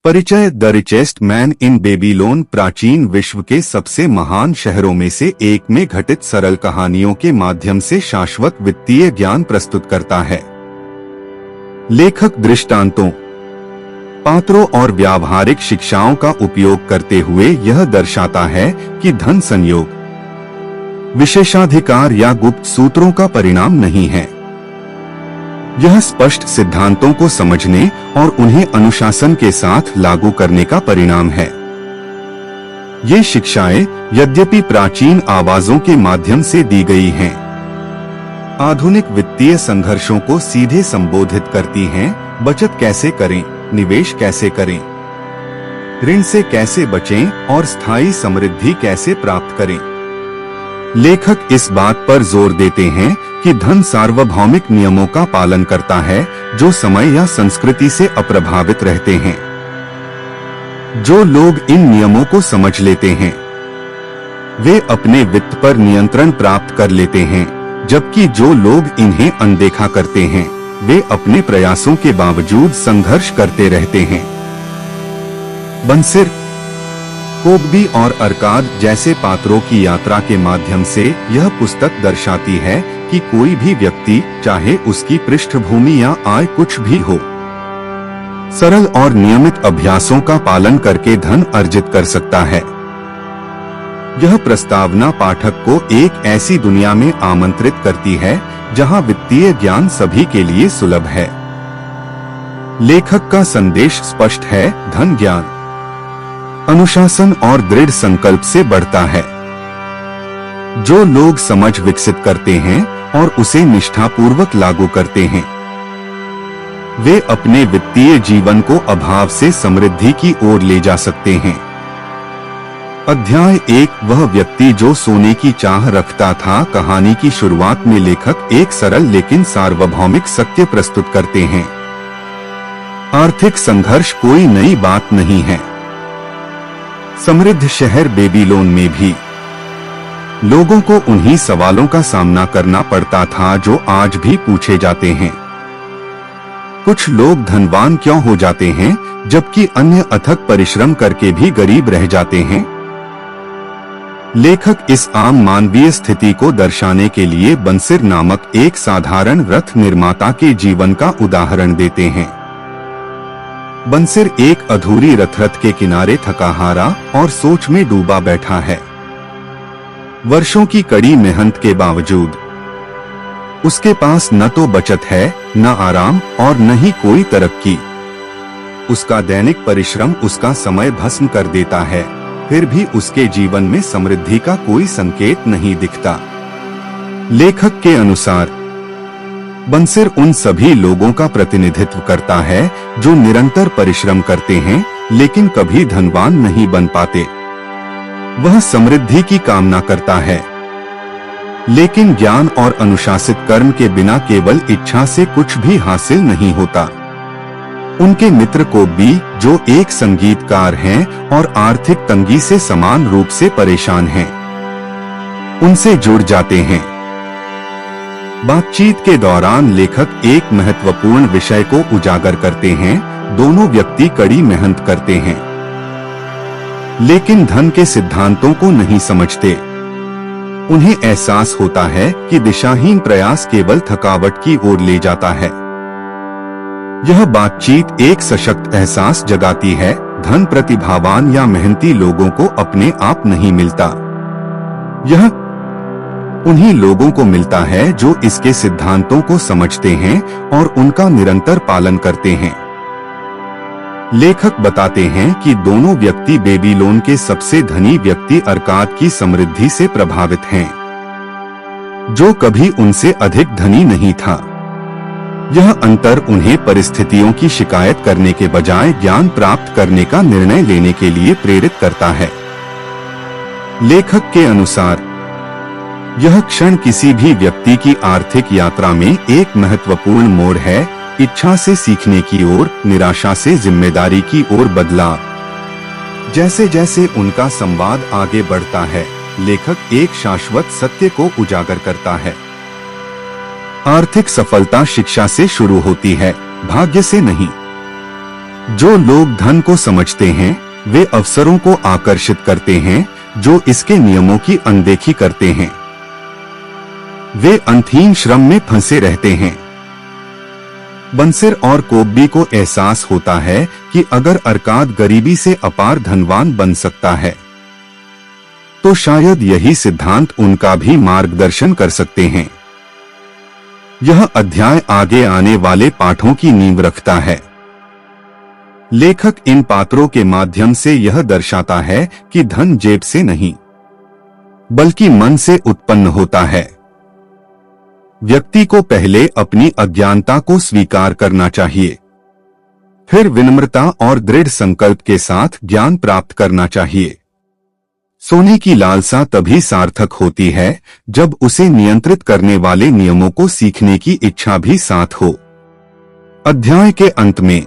परिचय। The richest man in Babylon प्राचीन विश्व के सबसे महान शहरों में से एक में घटित सरल कहानियों के माध्यम से शाश्वत वित्तीय ज्ञान प्रस्तुत करता है। लेखक दृष्टांतों, पात्रों और व्यावहारिक शिक्षाओं का उपयोग करते हुए यह दर्शाता है कि धन संयोग, विशेषाधिकार या गुप्त सूत्रों का परिणाम नहीं है। यह स्पष्ट सिद्धांतों को समझने और उन्हें अनुशासन के साथ लागू करने का परिणाम है। ये शिक्षाएं यद्यपि प्राचीन आवाजों के माध्यम से दी गई हैं, आधुनिक वित्तीय संघर्षों को सीधे संबोधित करती हैं। बचत कैसे करें, निवेश कैसे करें, ऋण से कैसे बचें और स्थायी समृद्धि कैसे प्राप्त करें। लेखक इस बात पर जोर देते हैं कि धन सार्वभौमिक नियमों का पालन करता है जो समय या संस्कृति से अप्रभावित रहते हैं। जो लोग इन नियमों को समझ लेते हैं वे अपने वित्त पर नियंत्रण प्राप्त कर लेते हैं, जबकि जो लोग इन्हें अनदेखा करते हैं वे अपने प्रयासों के बावजूद संघर्ष करते रहते हैं। बंसिर, कोबी और अरकाद जैसे पात्रों की यात्रा के माध्यम से यह पुस्तक दर्शाती है कि कोई भी व्यक्ति, चाहे उसकी पृष्ठभूमि या आय कुछ भी हो, सरल और नियमित अभ्यासों का पालन करके धन अर्जित कर सकता है। यह प्रस्तावना पाठक को एक ऐसी दुनिया में आमंत्रित करती है जहां वित्तीय ज्ञान सभी के लिए सुलभ है। लेखक का संदेश स्पष्ट है, धन ज्ञान अनुशासन और दृढ़ संकल्प से बढ़ता है। जो लोग समझ विकसित करते हैं और उसे निष्ठापूर्वक लागू करते हैं वे अपने वित्तीय जीवन को अभाव से समृद्धि की ओर ले जा सकते हैं। अध्याय 1, वह व्यक्ति जो सोने की चाह रखता था। कहानी की शुरुआत में लेखक एक सरल लेकिन सार्वभौमिक सत्य प्रस्तुत करते हैं। आर्थिक संघर्ष कोई नई बात नहीं है। समृद्ध शहर बेबीलोन में भी लोगों को उन्हीं सवालों का सामना करना पड़ता था जो आज भी पूछे जाते हैं। कुछ लोग धनवान क्यों हो जाते हैं जबकि अन्य अथक परिश्रम करके भी गरीब रह जाते हैं। लेखक इस आम मानवीय स्थिति को दर्शाने के लिए बंसिर नामक एक साधारण रथ निर्माता के जीवन का उदाहरण देते हैं। बंसिर एक अधूरी रथ के किनारे थका हारा और सोच में डूबा बैठा है। वर्षों की कड़ी मेहनत के बावजूद उसके पास न तो बचत है, न आराम और न ही कोई तरक्की। उसका दैनिक परिश्रम उसका समय भस्म कर देता है, फिर भी उसके जीवन में समृद्धि का कोई संकेत नहीं दिखता। लेखक के अनुसार बंसिर उन सभी लोगों का प्रतिनिधित्व करता है जो निरंतर परिश्रम करते हैं लेकिन कभी धनवान नहीं बन पाते। वह समृद्धि की कामना करता है, लेकिन ज्ञान और अनुशासित कर्म के बिना केवल इच्छा से कुछ भी हासिल नहीं होता। उनके मित्र कोबी, जो एक संगीतकार हैं और आर्थिक तंगी से समान रूप से परेशान हैं, उनसे जुड़ जाते हैं। बातचीत के दौरान लेखक एक महत्वपूर्ण विषय को उजागर करते हैं। दोनों व्यक्ति कड़ी मेहनत करते हैं लेकिन धन के सिद्धांतों को नहीं समझते। उन्हें एहसास होता है कि दिशाहीन प्रयास केवल थकावट की ओर ले जाता है। यह बातचीत एक सशक्त एहसास जगाती है, धन प्रतिभावान या मेहनती लोगों को अपने आप नहीं मिलता। यह उन्हीं लोगों को मिलता है जो इसके सिद्धांतों को समझते हैं और उनका निरंतर पालन करते हैं। लेखक बताते हैं कि दोनों व्यक्ति बेबीलोन के सबसे धनी व्यक्ति अरकाद की समृद्धि से प्रभावित हैं, जो कभी उनसे अधिक धनी नहीं था। यह अंतर उन्हें परिस्थितियों की शिकायत करने के बजाय ज्ञान प्राप्त करने का निर्णय लेने के लिए प्रेरित करता है। लेखक के अनुसार यह क्षण किसी भी व्यक्ति की आर्थिक यात्रा में एक महत्वपूर्ण मोड़ है। इच्छा से सीखने की ओर, निराशा से जिम्मेदारी की ओर बदलाव। जैसे जैसे उनका संवाद आगे बढ़ता है, लेखक एक शाश्वत सत्य को उजागर करता है। आर्थिक सफलता शिक्षा से शुरू होती है, भाग्य से नहीं। जो लोग धन को समझते हैं वे अवसरों को आकर्षित करते हैं जो इसके नियमों की अनदेखी करते हैं। वे अंतहीन श्रम में फंसे रहते हैं। बंसिर और कोब्बी को एहसास होता है कि अगर अर्काद गरीबी से अपार धनवान बन सकता है तो शायद यही सिद्धांत उनका भी मार्गदर्शन कर सकते हैं। यह अध्याय आगे आने वाले पाठों की नींव रखता है। लेखक इन पात्रों के माध्यम से यह दर्शाता है कि धन जेब से नहीं बल्कि मन से उत्पन्न होता है। व्यक्ति को पहले अपनी अज्ञानता को स्वीकार करना चाहिए, फिर विनम्रता और दृढ़ संकल्प के साथ ज्ञान प्राप्त करना चाहिए। सोने की लालसा तभी सार्थक होती है जब उसे नियंत्रित करने वाले नियमों को सीखने की इच्छा भी साथ हो। अध्याय के अंत में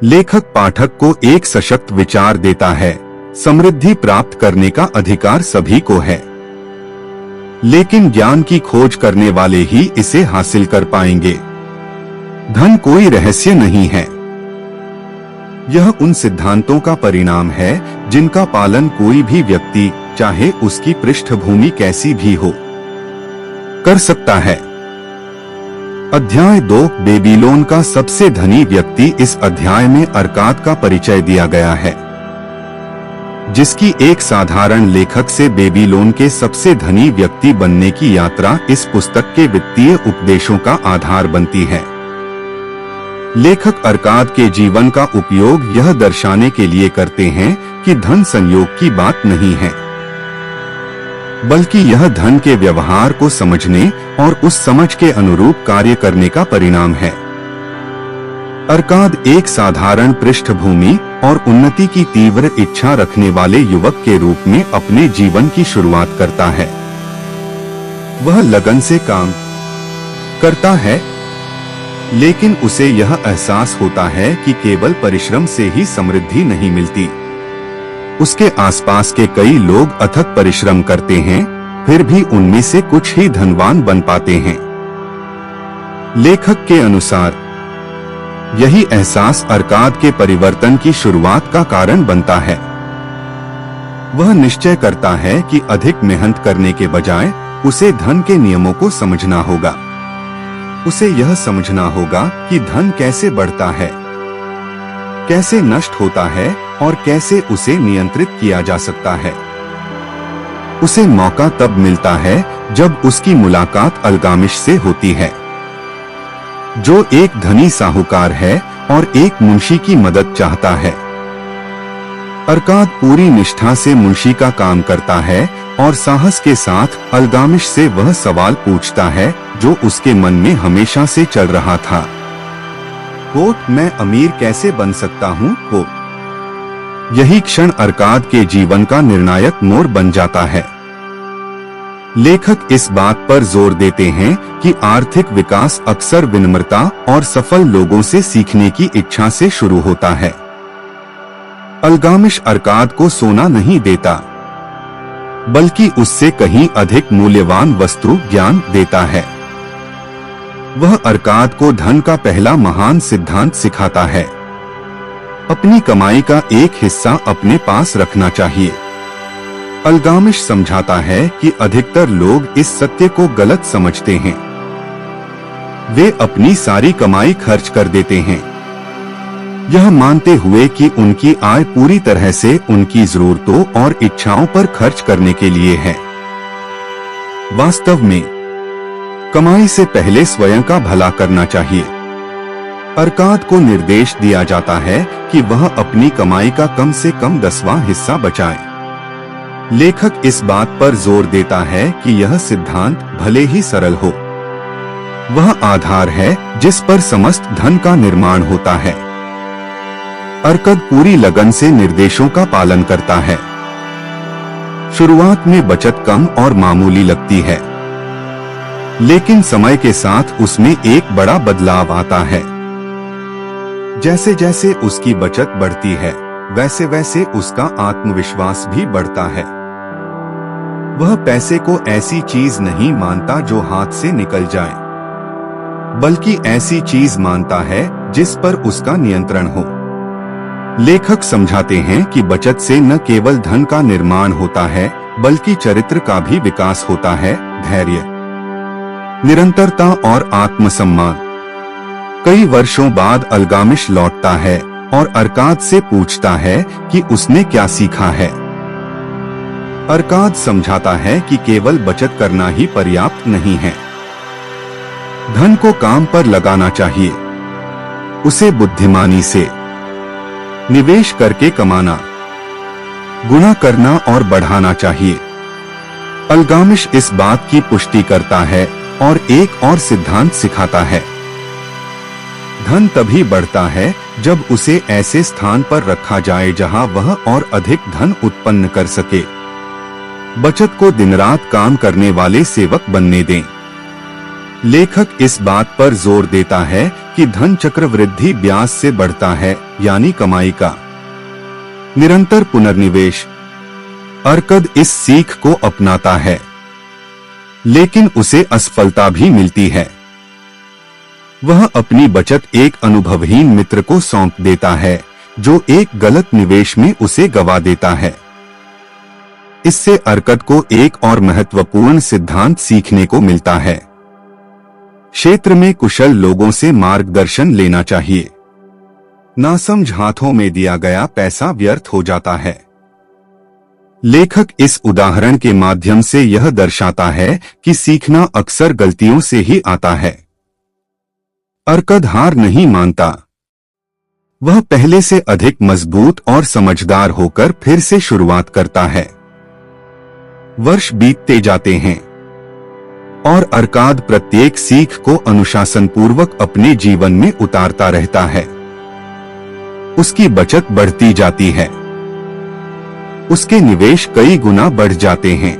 लेखक पाठक को एक सशक्त विचार देता है, समृद्धि प्राप्त करने का अधिकार सभी को है, लेकिन ज्ञान की खोज करने वाले ही इसे हासिल कर पाएंगे। धन कोई रहस्य नहीं है, यह उन सिद्धांतों का परिणाम है जिनका पालन कोई भी व्यक्ति, चाहे उसकी पृष्ठभूमि कैसी भी हो, कर सकता है। अध्याय 2 बेबीलोन का सबसे धनी व्यक्ति। इस अध्याय में अर्काद का परिचय दिया गया है, जिसकी एक साधारण लेखक से बेबीलोन के सबसे धनी व्यक्ति बनने की यात्रा इस पुस्तक के वित्तीय उपदेशों का आधार बनती है। लेखक अर्काद के जीवन का उपयोग यह दर्शाने के लिए करते हैं कि धन संयोग की बात नहीं है, बल्कि यह धन के व्यवहार को समझने और उस समझ के अनुरूप कार्य करने का परिणाम है। अर्काद एक साधारण पृष्ठभूमि और उन्नति की तीव्र इच्छा रखने वाले युवक के रूप में अपने जीवन की शुरुआत करता है। वह लगन से काम करता है, लेकिन उसे यह एहसास होता है कि केवल परिश्रम से ही समृद्धि नहीं मिलती। उसके आसपास के कई लोग अथक परिश्रम करते हैं, फिर भी उनमें से कुछ ही धनवान बन पाते हैं। लेखक के अनुसार यही एहसास अर्काद के परिवर्तन की शुरुआत का कारण बनता है। वह निश्चय करता है कि अधिक मेहनत करने के बजाय उसे धन के नियमों को समझना होगा। उसे यह समझना होगा कि धन कैसे बढ़ता है, कैसे नष्ट होता है और कैसे उसे नियंत्रित किया जा सकता है। उसे मौका तब मिलता है जब उसकी मुलाकात अल्गामिश से होती है, जो एक धनी साहूकार है और एक मुंशी की मदद चाहता है। अर्काद पूरी निष्ठा से मुंशी का काम करता है और साहस के साथ अल्गामिश से वह सवाल पूछता है जो उसके मन में हमेशा से चल रहा था। कोट, मैं अमीर कैसे बन सकता हूँ? कोट। यही क्षण अर्काद के जीवन का निर्णायक मोड़ बन जाता है। लेखक इस बात पर जोर देते हैं कि आर्थिक विकास अक्सर विनम्रता और सफल लोगों से सीखने की इच्छा से शुरू होता है। अल्गामिश अर्काद को सोना नहीं देता, बल्कि उससे कहीं अधिक मूल्यवान वस्तु ज्ञान देता है। वह अर्काद को धन का पहला महान सिद्धांत सिखाता है, अपनी कमाई का एक हिस्सा अपने पास रखना चाहिए। अल्गामिश समझाता है कि अधिकतर लोग इस सत्य को गलत समझते हैं। वे अपनी सारी कमाई खर्च कर देते हैं, यह मानते हुए कि उनकी आय पूरी तरह से उनकी जरूरतों और इच्छाओं पर खर्च करने के लिए है। वास्तव में कमाई से पहले स्वयं का भला करना चाहिए। अर्काद को निर्देश दिया जाता है कि वह अपनी कमाई का कम से कम 10वां हिस्सा बचाए। लेखक इस बात पर जोर देता है कि यह सिद्धांत भले ही सरल हो, वह आधार है जिस पर समस्त धन का निर्माण होता है। अर्काद पूरी लगन से निर्देशों का पालन करता है। शुरुआत में बचत कम और मामूली लगती है, लेकिन समय के साथ उसमें एक बड़ा बदलाव आता है। जैसे जैसे उसकी बचत बढ़ती है, वैसे वैसे उसका आत्मविश्वास भी बढ़ता है। वह पैसे को ऐसी चीज नहीं मानता जो हाथ से निकल जाए, बल्कि ऐसी चीज मानता है जिस पर उसका नियंत्रण हो। लेखक समझाते हैं कि बचत से न केवल धन का निर्माण होता है बल्कि चरित्र का भी विकास होता है, धैर्य, निरंतरता और आत्मसम्मान। कई वर्षों बाद अल्गामिश लौटता है और अर्काद से पूछता है कि उसने क्या सीखा है। अर्काद समझाता है कि केवल बचत करना ही पर्याप्त नहीं है, धन को काम पर लगाना चाहिए, उसे बुद्धिमानी से निवेश करके कमाना, गुणा करना और बढ़ाना चाहिए। अल्गामिश इस बात की पुष्टि करता है और एक और सिद्धांत सिखाता है। धन तभी बढ़ता है जब उसे ऐसे स्थान पर रखा जाए जहां वह और अधिक धन उत्पन्न कर सके। बचत को दिन रात काम करने वाले सेवक बनने दें। लेखक इस बात पर जोर देता है कि धन चक्रवृद्धि ब्याज से बढ़ता है, यानी कमाई का निरंतर पुनर्निवेश। अर्कद इस सीख को अपनाता है, लेकिन उसे असफलता भी मिलती है। वह अपनी बचत एक अनुभवहीन मित्र को सौंप देता है, जो एक गलत निवेश में उसे गवा देता है। इससे अर्कद को एक और महत्वपूर्ण सिद्धांत सीखने को मिलता है। क्षेत्र में कुशल लोगों से मार्गदर्शन लेना चाहिए। नासमझ हाथों में दिया गया पैसा व्यर्थ हो जाता है। लेखक इस उदाहरण के माध्यम से यह दर्शाता है कि सीखना अक्सर गलतियों से ही आता है। अर्कद हार नहीं मानता। वह पहले से अधिक मजबूत और समझदार होकर फिर से शुरुआत करता है। वर्ष बीतते जाते हैं और अर्काद प्रत्येक सीख को अनुशासनपूर्वक अपने जीवन में उतारता रहता है। उसकी बचत बढ़ती जाती है, उसके निवेश कई गुना बढ़ जाते हैं,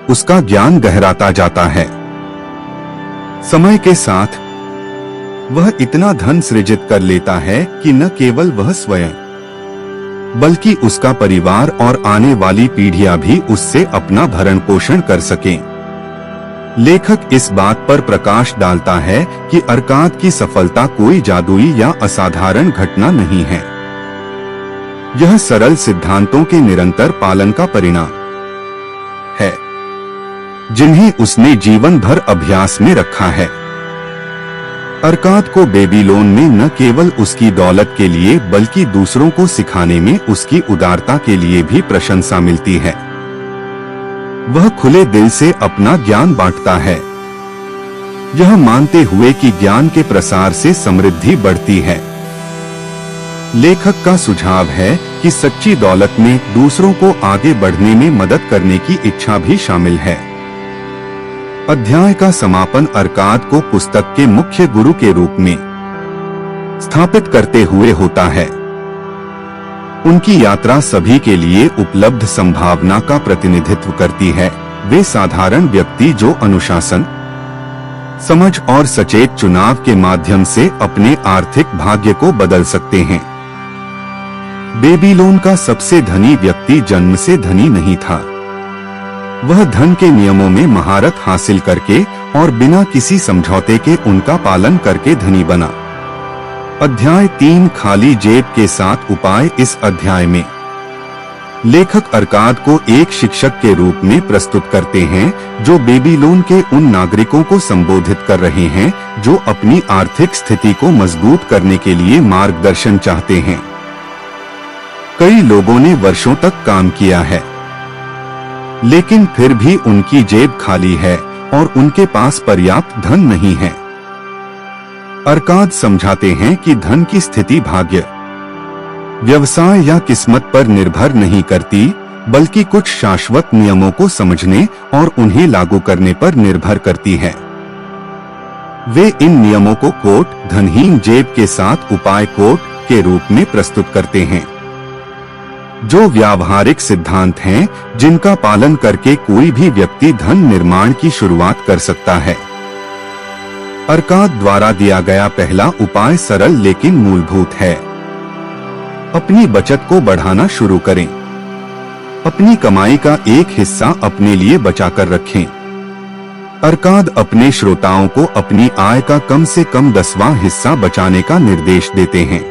उसका ज्ञान गहराता जाता है। समय के साथ वह इतना धन सृजित कर लेता है कि न केवल वह स्वयं बल्कि उसका परिवार और आने वाली पीढ़ियां भी उससे अपना भरण पोषण कर सकें। लेखक इस बात पर प्रकाश डालता है कि अर्काद की सफलता कोई जादुई या असाधारण घटना नहीं है। यह सरल सिद्धांतों के निरंतर पालन का परिणाम है, जिन्हें उसने जीवन भर अभ्यास में रखा है। अर्काद को बेबीलोन में न केवल उसकी दौलत के लिए बल्कि दूसरों को सिखाने में उसकी उदारता के लिए भी प्रशंसा मिलती है। वह खुले दिल से अपना ज्ञान बांटता है, यह मानते हुए कि ज्ञान के प्रसार से समृद्धि बढ़ती है। लेखक का सुझाव है कि सच्ची दौलत में दूसरों को आगे बढ़ने में मदद करने की इच्छा भी शामिल है। अध्याय का समापन अर्काद को पुस्तक के मुख्य गुरु के रूप में स्थापित करते हुए होता है। उनकी यात्रा सभी के लिए उपलब्ध संभावना का प्रतिनिधित्व करती है। वे साधारण व्यक्ति जो अनुशासन, समझ और सचेत चुनाव के माध्यम से अपने आर्थिक भाग्य को बदल सकते हैं। बेबीलोन का सबसे धनी व्यक्ति जन्म से धनी नहीं था। वह धन के नियमों में महारत हासिल करके और बिना किसी समझौते के उनका पालन करके धनी बना। अध्याय 3 खाली जेब के साथ उपाय। इस अध्याय में लेखक अर्काद को एक शिक्षक के रूप में प्रस्तुत करते हैं, जो बेबीलोन के उन नागरिकों को संबोधित कर रहे हैं जो अपनी आर्थिक स्थिति को मजबूत करने के लिए मार्गदर्शन चाहते हैं। कई लोगों ने वर्षों तक काम किया है, लेकिन फिर भी उनकी जेब खाली है और उनके पास पर्याप्त धन नहीं है। अर्काद समझाते हैं कि धन की स्थिति भाग्य, व्यवसाय या किस्मत पर निर्भर नहीं करती, बल्कि कुछ शाश्वत नियमों को समझने और उन्हें लागू करने पर निर्भर करती है। वे इन नियमों को कोट धनहीन जेब के साथ उपाय कोट के रूप में प्रस्तुत करते हैं, जो व्यावहारिक सिद्धांत हैं जिनका पालन करके कोई भी व्यक्ति धन निर्माण की शुरुआत कर सकता है। अर्काद द्वारा दिया गया पहला उपाय सरल लेकिन मूलभूत है। अपनी बचत को बढ़ाना शुरू करें। अपनी कमाई का एक हिस्सा अपने लिए बचाकर रखें। अर्काद अपने श्रोताओं को अपनी आय का कम से कम 10वां हिस्सा बचाने का निर्देश देते हैं।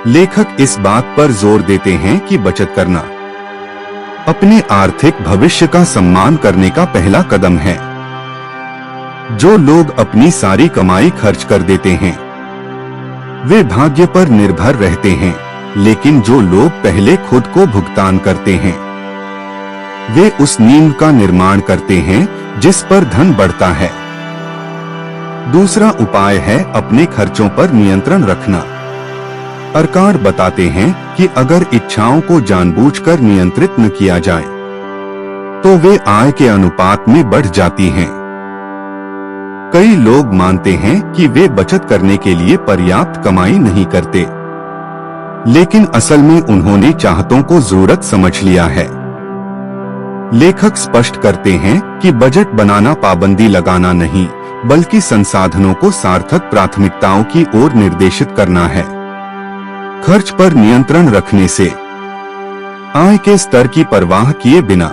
लेखक इस बात पर जोर देते हैं कि बचत करना अपने आर्थिक भविष्य का सम्मान करने का पहला कदम है। जो लोग अपनी सारी कमाई खर्च कर देते हैं वे भाग्य पर निर्भर रहते हैं, लेकिन जो लोग पहले खुद को भुगतान करते हैं वे उस नींव का निर्माण करते हैं जिस पर धन बढ़ता है। दूसरा उपाय है अपने खर्चों पर नियंत्रण रखना। अर्काड बताते हैं कि अगर इच्छाओं को जानबूझकर नियंत्रित न किया जाए तो वे आय के अनुपात में बढ़ जाती हैं। कई लोग मानते हैं कि वे बचत करने के लिए पर्याप्त कमाई नहीं करते, लेकिन असल में उन्होंने चाहतों को जरूरत समझ लिया है। लेखक स्पष्ट करते हैं कि बजट बनाना पाबंदी लगाना नहीं, बल्कि संसाधनों को सार्थक प्राथमिकताओं की ओर निर्देशित करना है। खर्च पर नियंत्रण रखने से आय के स्तर की परवाह किए बिना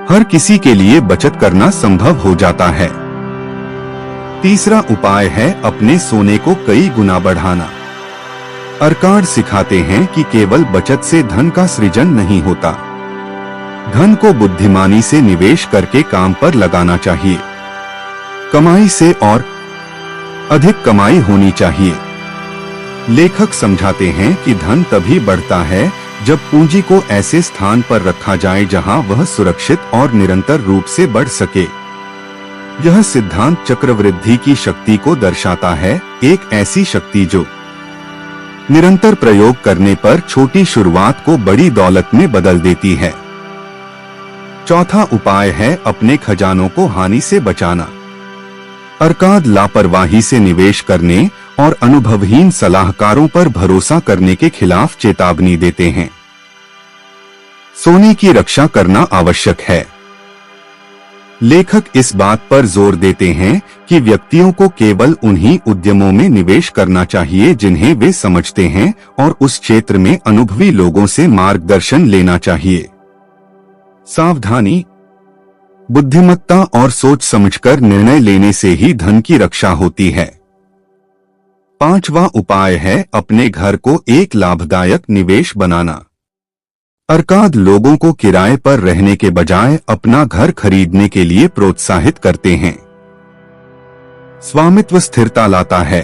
हर किसी के लिए बचत करना संभव हो जाता है। तीसरा उपाय है अपने सोने को कई गुना बढ़ाना। अर्काड सिखाते हैं कि केवल बचत से धन का सृजन नहीं होता, धन को बुद्धिमानी से निवेश करके काम पर लगाना चाहिए। कमाई से और अधिक कमाई होनी चाहिए। लेखक समझाते हैं कि धन तभी बढ़ता है जब पूंजी को ऐसे स्थान पर रखा जाए जहां वह सुरक्षित और निरंतर रूप से बढ़ सके। यह सिद्धांत चक्रवृद्धि की शक्ति को दर्शाता है, एक ऐसी शक्ति जो निरंतर प्रयोग करने पर छोटी शुरुआत को बड़ी दौलत में बदल देती है। चौथा उपाय है अपने खजानों को हानि से बचाना। अर्काद लापरवाही से निवेश करने और अनुभवहीन सलाहकारों पर भरोसा करने के खिलाफ चेतावनी देते हैं। सोने की रक्षा करना आवश्यक है। लेखक इस बात पर जोर देते हैं कि व्यक्तियों को केवल उन्हीं उद्यमों में निवेश करना चाहिए जिन्हें वे समझते हैं और उस क्षेत्र में अनुभवी लोगों से मार्गदर्शन लेना चाहिए। सावधानी, बुद्धिमत्ता और सोच समझकर निर्णय लेने से ही धन की रक्षा होती है। पांचवा उपाय है अपने घर को एक लाभदायक निवेश बनाना। अर्काद लोगों को किराए पर रहने के बजाय अपना घर खरीदने के लिए प्रोत्साहित करते हैं। स्वामित्व स्थिरता लाता है,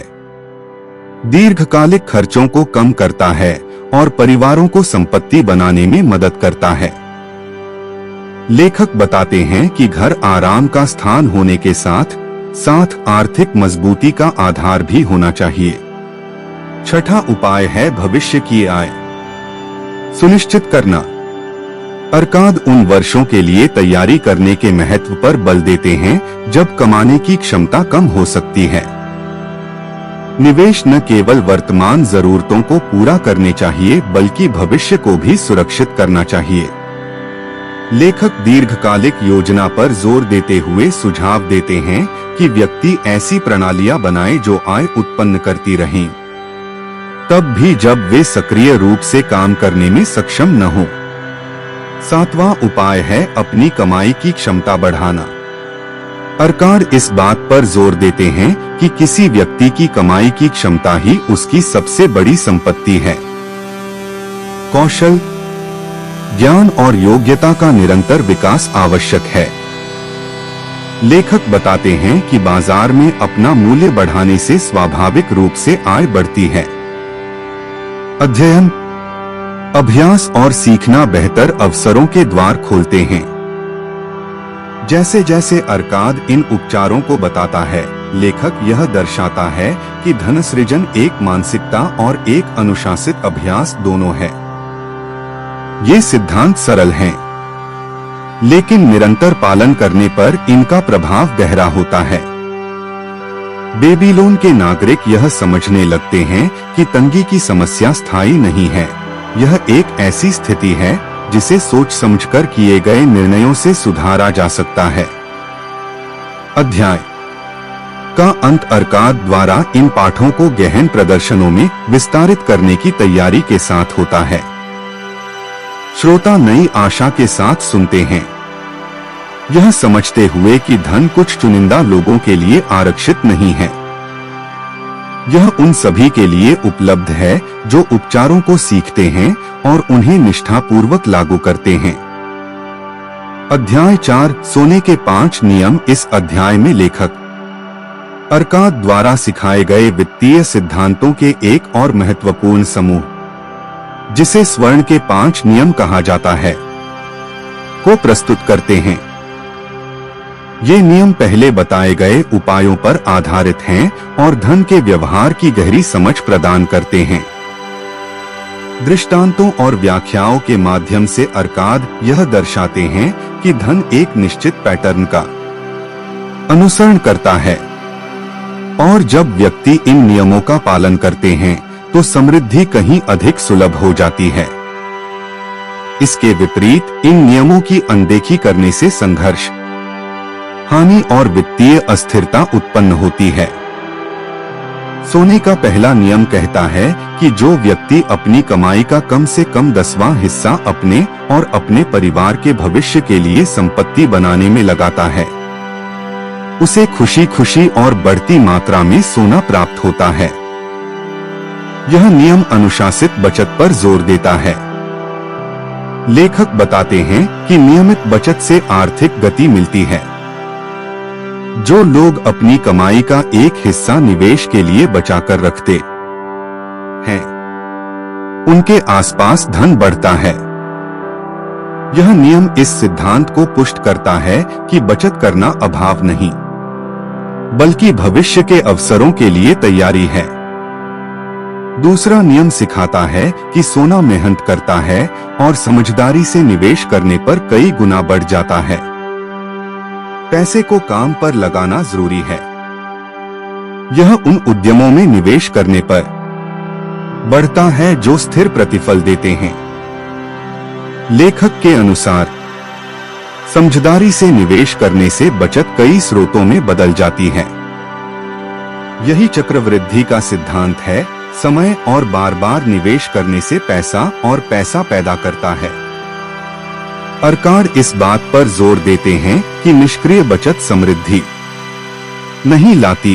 दीर्घकालिक खर्चों को कम करता है और परिवारों को संपत्ति बनाने में मदद करता है। लेखक बताते हैं कि घर आराम का स्थान होने के साथ साथ आर्थिक मजबूती का आधार भी होना चाहिए। छठा उपाय है भविष्य की आय सुनिश्चित करना। अर्काद उन वर्षों के लिए तैयारी करने के महत्व पर बल देते हैं जब कमाने की क्षमता कम हो सकती है। निवेश न केवल वर्तमान जरूरतों को पूरा करने चाहिए बल्कि भविष्य को भी सुरक्षित करना चाहिए। लेखक दीर्घकालिक योजना पर जोर देते हुए सुझाव देते हैं कि व्यक्ति ऐसी प्रणालियां बनाए जो आय उत्पन्न करती रहें, तब भी जब वे सक्रिय रूप से काम करने में सक्षम न हो। सातवां उपाय है अपनी कमाई की क्षमता बढ़ाना। अर्काड इस बात पर जोर देते हैं कि किसी व्यक्ति की कमाई की क्षमता ही उसकी सबसे बड़ी संपत्ति है। कौशल, ज्ञान और योग्यता का निरंतर विकास आवश्यक है। लेखक बताते हैं कि बाजार में अपना मूल्य बढ़ाने से स्वाभाविक रूप से आय बढ़ती है। अध्ययन, अभ्यास और सीखना बेहतर अवसरों के द्वार खोलते हैं। जैसे जैसे अर्काद इन उपचारों को बताता है, लेखक यह दर्शाता है कि धन सृजन एक मानसिकता और एक अनुशासित अभ्यास दोनों है। ये सिद्धांत सरल हैं, लेकिन निरंतर पालन करने पर इनका प्रभाव गहरा होता है। बेबीलोन के नागरिक यह समझने लगते हैं कि तंगी की समस्या स्थायी नहीं है, यह एक ऐसी स्थिति है जिसे सोच समझकर किए गए निर्णयों से सुधारा जा सकता है। अध्याय का अंत अर्काद द्वारा इन पाठों को गहन प्रदर्शनों में विस्तारित करने की तैयारी के साथ होता है। श्रोता नई आशा के साथ सुनते हैं, यह समझते हुए कि धन कुछ चुनिंदा लोगों के लिए आरक्षित नहीं है। यह उन सभी के लिए उपलब्ध है जो उपचारों को सीखते हैं और उन्हें निष्ठापूर्वक लागू करते हैं। अध्याय 4 सोने के 5 नियम। इस अध्याय में लेखक अर्काद द्वारा सिखाए गए वित्तीय सिद्धांतों के एक और महत्वपूर्ण समूह, जिसे स्वर्ण के 5 नियम कहा जाता है, को प्रस्तुत करते हैं। ये नियम पहले बताए गए उपायों पर आधारित हैं और धन के व्यवहार की गहरी समझ प्रदान करते हैं। दृष्टांतों और व्याख्याओं के माध्यम से अर्काद यह दर्शाते हैं कि धन एक निश्चित पैटर्न का अनुसरण करता है और जब व्यक्ति इन नियमों का पालन करते हैं तो समृद्धि कहीं अधिक सुलभ हो जाती है। इसके विपरीत इन नियमों की अनदेखी करने से संघर्ष, हानि और वित्तीय अस्थिरता उत्पन्न होती है। सोने का पहला नियम कहता है कि जो व्यक्ति अपनी कमाई का कम से कम 10वां हिस्सा अपने और अपने परिवार के भविष्य के लिए संपत्ति बनाने में लगाता है, उसे खुशी खुशी और बढ़ती मात्रा में सोना प्राप्त होता है। यह नियम अनुशासित बचत पर जोर देता है। लेखक बताते हैं कि नियमित बचत से आर्थिक गति मिलती है। जो लोग अपनी कमाई का एक हिस्सा निवेश के लिए बचाकर रखते हैं, उनके आसपास धन बढ़ता है। यह नियम इस सिद्धांत को पुष्ट करता है कि बचत करना अभाव नहीं, बल्कि भविष्य के अवसरों के लिए तैयारी है। दूसरा नियम सिखाता है कि सोना मेहनत करता है और समझदारी से निवेश करने पर कई गुना बढ़ जाता है। पैसे को काम पर लगाना जरूरी है। यह उन उद्यमों में निवेश करने पर बढ़ता है जो स्थिर प्रतिफल देते हैं। लेखक के अनुसार समझदारी से निवेश करने से बचत कई स्रोतों में बदल जाती है। यही चक्रवृद्धि का सिद्धांत है। समय और बार बार निवेश करने से पैसा और पैसा पैदा करता है। अर्काद इस बात पर जोर देते हैं कि निष्क्रिय बचत समृद्धि नहीं लाती,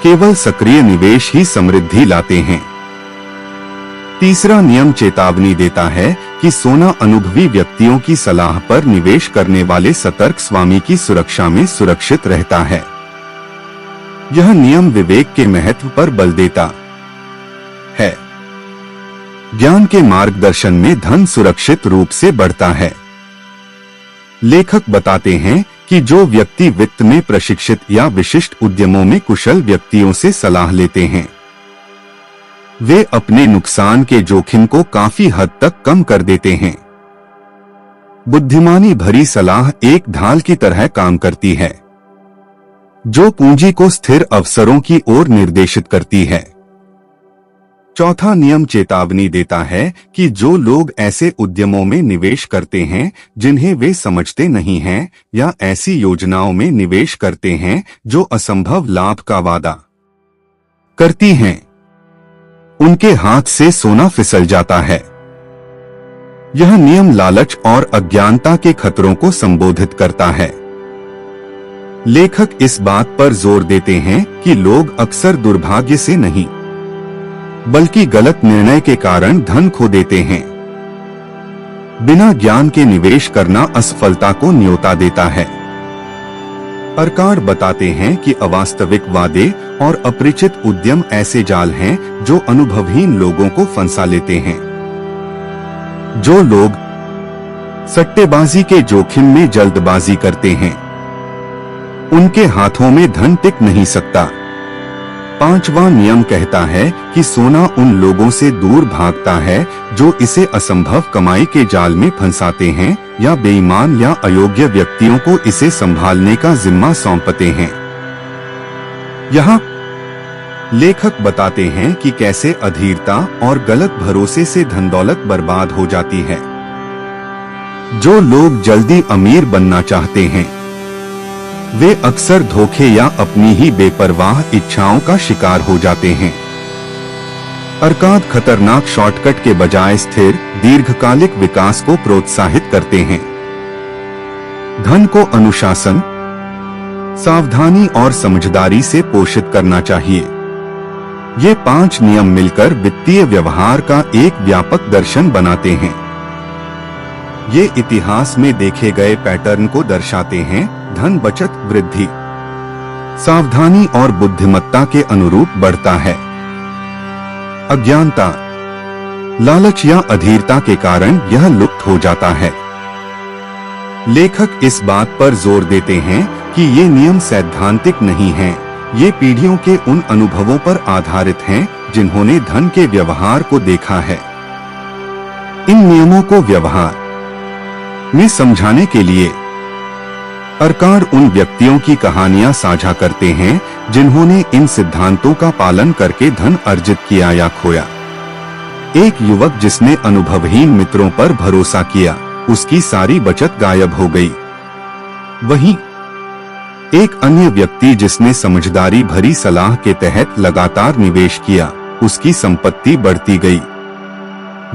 केवल सक्रिय निवेश ही समृद्धि लाते हैं। तीसरा नियम चेतावनी देता है कि सोना अनुभवी व्यक्तियों की सलाह पर निवेश करने वाले सतर्क स्वामी की सुरक्षा में सुरक्षित रहता है। यह नियम विवेक के महत्व पर बल देता है। ज्ञान के मार्गदर्शन में धन सुरक्षित रूप से बढ़ता है। लेखक बताते हैं कि जो व्यक्ति वित्त में प्रशिक्षित या विशिष्ट उद्यमों में कुशल व्यक्तियों से सलाह लेते हैं, वे अपने नुकसान के जोखिम को काफी हद तक कम कर देते हैं। बुद्धिमानी भरी सलाह एक ढाल की तरह काम करती है, जो पूंजी को स्थिर अवसरों की ओर निर्देशित करती है। चौथा नियम चेतावनी देता है कि जो लोग ऐसे उद्यमों में निवेश करते हैं जिन्हें वे समझते नहीं हैं या ऐसी योजनाओं में निवेश करते हैं जो असंभव लाभ का वादा करती हैं, उनके हाथ से सोना फिसल जाता है। यह नियम लालच और अज्ञानता के खतरों को संबोधित करता है। लेखक इस बात पर जोर देते हैं कि लोग अक्सर दुर्भाग्य से नहीं, बल्कि गलत निर्णय के कारण धन खो देते हैं। बिना ज्ञान के निवेश करना असफलता को न्योता देता है। अर्काद बताते हैं कि अवास्तविक वादे और अपरिचित उद्यम ऐसे जाल हैं जो अनुभवहीन लोगों को फंसा लेते हैं। जो लोग सट्टेबाजी के जोखिम में जल्दबाजी करते हैं, उनके हाथों में धन टिक नहीं सकता। पांचवा नियम कहता है कि सोना उन लोगों से दूर भागता है जो इसे असंभव कमाई के जाल में फंसाते हैं या बेईमान या अयोग्य व्यक्तियों को इसे संभालने का जिम्मा सौंपते हैं। यहाँ लेखक बताते हैं कि कैसे अधीरता और गलत भरोसे से धन दौलत बर्बाद हो जाती है। जो लोग जल्दी अमीर बनना चाहते हैं, वे अक्सर धोखे या अपनी ही बेपरवाह इच्छाओं का शिकार हो जाते हैं। अर्काद खतरनाक शॉर्टकट के बजाय स्थिर दीर्घकालिक विकास को प्रोत्साहित करते हैं। धन को अनुशासन, सावधानी और समझदारी से पोषित करना चाहिए। ये 5 नियम मिलकर वित्तीय व्यवहार का एक व्यापक दर्शन बनाते हैं। ये इतिहास में देखे गए पैटर्न को दर्शाते हैं। धन बचत वृद्धि सावधानी और बुद्धिमत्ता के अनुरूप बढ़ता है। अज्ञानता लालच या अधीरता के कारण यह लुप्त हो जाता है। लेखक इस बात पर जोर देते हैं कि ये नियम सैद्धांतिक नहीं हैं, ये पीढ़ियों के उन अनुभवों पर आधारित हैं जिन्होंने धन के व्यवहार को देखा है। इन नियमों को व्यवहार में समझाने के लिए अरकान उन व्यक्तियों की कहानियां साझा करते हैं जिन्होंने इन सिद्धांतों का पालन करके धन अर्जित किया या खोया। एक युवक जिसने अनुभवहीन मित्रों पर भरोसा किया, उसकी सारी बचत गायब हो गई। वहीं एक अन्य व्यक्ति जिसने समझदारी भरी सलाह के तहत लगातार निवेश किया, उसकी संपत्ति बढ़ती गई।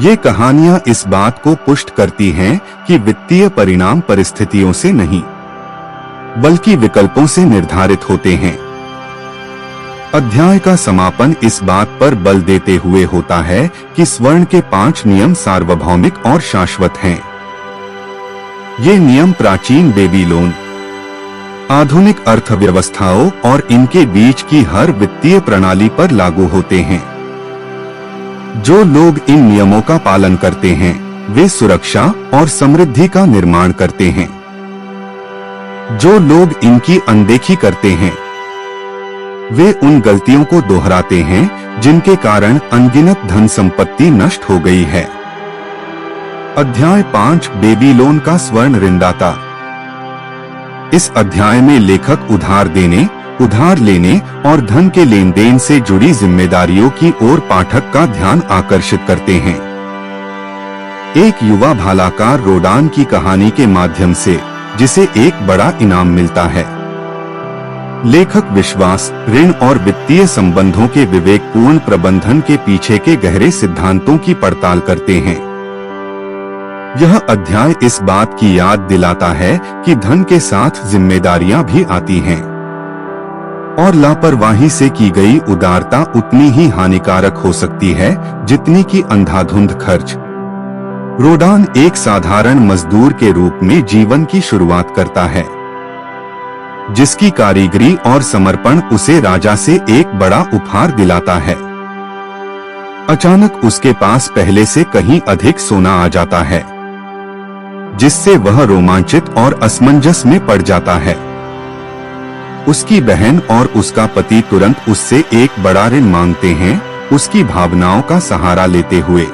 ये कहानियां इस बात को पुष्ट करती हैं कि वित्तीय परिणाम परिस्थितियों से नहीं बल्कि विकल्पों से निर्धारित होते हैं। अध्याय का समापन इस बात पर बल देते हुए होता है कि स्वर्ण के 5 नियम सार्वभौमिक और शाश्वत हैं। ये नियम प्राचीन बेबीलोन, आधुनिक अर्थव्यवस्थाओं और इनके बीच की हर वित्तीय प्रणाली पर लागू होते हैं। जो लोग इन नियमों का पालन करते हैं, वे सुरक्षा और समृद्धि का निर्माण करते हैं। जो लोग इनकी अनदेखी करते हैं, वे उन गलतियों को दोहराते हैं जिनके कारण अनगिनत धन संपत्ति नष्ट हो गई है। अध्याय 5 बेबीलोन का स्वर्ण ऋणदाता। इस अध्याय में लेखक उधार देने, उधार लेने और धन के लेन देन से जुड़ी जिम्मेदारियों की ओर पाठक का ध्यान आकर्षित करते हैं। एक युवा भालाकार रोडान की कहानी के माध्यम से, जिसे एक बड़ा इनाम मिलता है। लेखक विश्वास, ऋण और वित्तीय संबंधों के विवेकपूर्ण प्रबंधन के पीछे के गहरे सिद्धांतों की पड़ताल करते हैं। यह अध्याय इस बात की याद दिलाता है कि धन के साथ जिम्मेदारियां भी आती हैं और लापरवाही से की गई उदारता उतनी ही हानिकारक हो सकती है जितनी कि अंधाधुंध खर्च। रोडान एक साधारण मजदूर के रूप में जीवन की शुरुआत करता है, जिसकी कारीगरी और समर्पण उसे राजा से एक बड़ा उपहार दिलाता है। अचानक उसके पास पहले से कहीं अधिक सोना आ जाता है, जिससे वह रोमांचित और असमंजस में पड़ जाता है। उसकी बहन और उसका पति तुरंत उससे एक बड़ा ऋण मांगते हैं, उसकी भावनाओं का सहारा लेते हुए।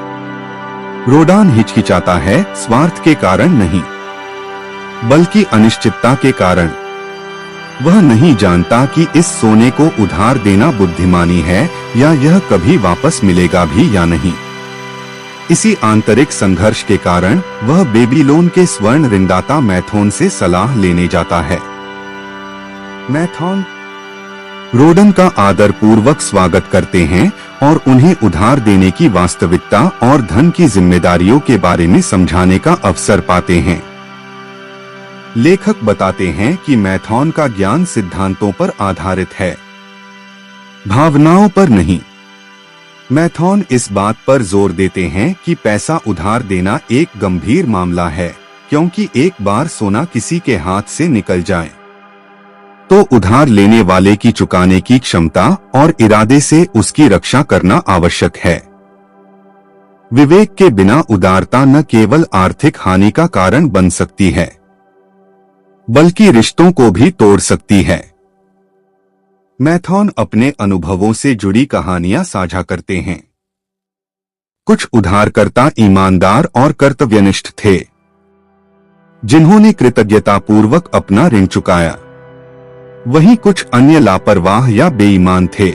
रोडान हिचकिचाता है, स्वार्थ के कारण नहीं, बल्कि अनिश्चितता के कारण। वह नहीं जानता कि इस सोने को उधार देना बुद्धिमानी है या यह कभी वापस मिलेगा भी या नहीं। इसी आंतरिक संघर्ष के कारण वह बेबीलोन के स्वर्ण ऋणदाता मैथोन से सलाह लेने जाता है। मैथोन रोडन का आदर पूर्वक स्वागत करते हैं और उन्हें उधार देने की वास्तविकता और धन की जिम्मेदारियों के बारे में समझाने का अवसर पाते हैं। लेखक बताते हैं कि मैथोन का ज्ञान सिद्धांतों पर आधारित है, भावनाओं पर नहीं। मैथोन इस बात पर जोर देते हैं कि पैसा उधार देना एक गंभीर मामला है, क्योंकि एक बार सोना किसी के हाथ से निकल जाए तो उधार लेने वाले की चुकाने की क्षमता और इरादे से उसकी रक्षा करना आवश्यक है। विवेक के बिना उदारता न केवल आर्थिक हानि का कारण बन सकती है, बल्कि रिश्तों को भी तोड़ सकती है। मैथोन अपने अनुभवों से जुड़ी कहानियां साझा करते हैं। कुछ उधारकर्ता ईमानदार और कर्तव्यनिष्ठ थे, जिन्होंने कृतज्ञतापूर्वक अपना ऋण चुकाया। वहीं कुछ अन्य लापरवाह या बेईमान थे,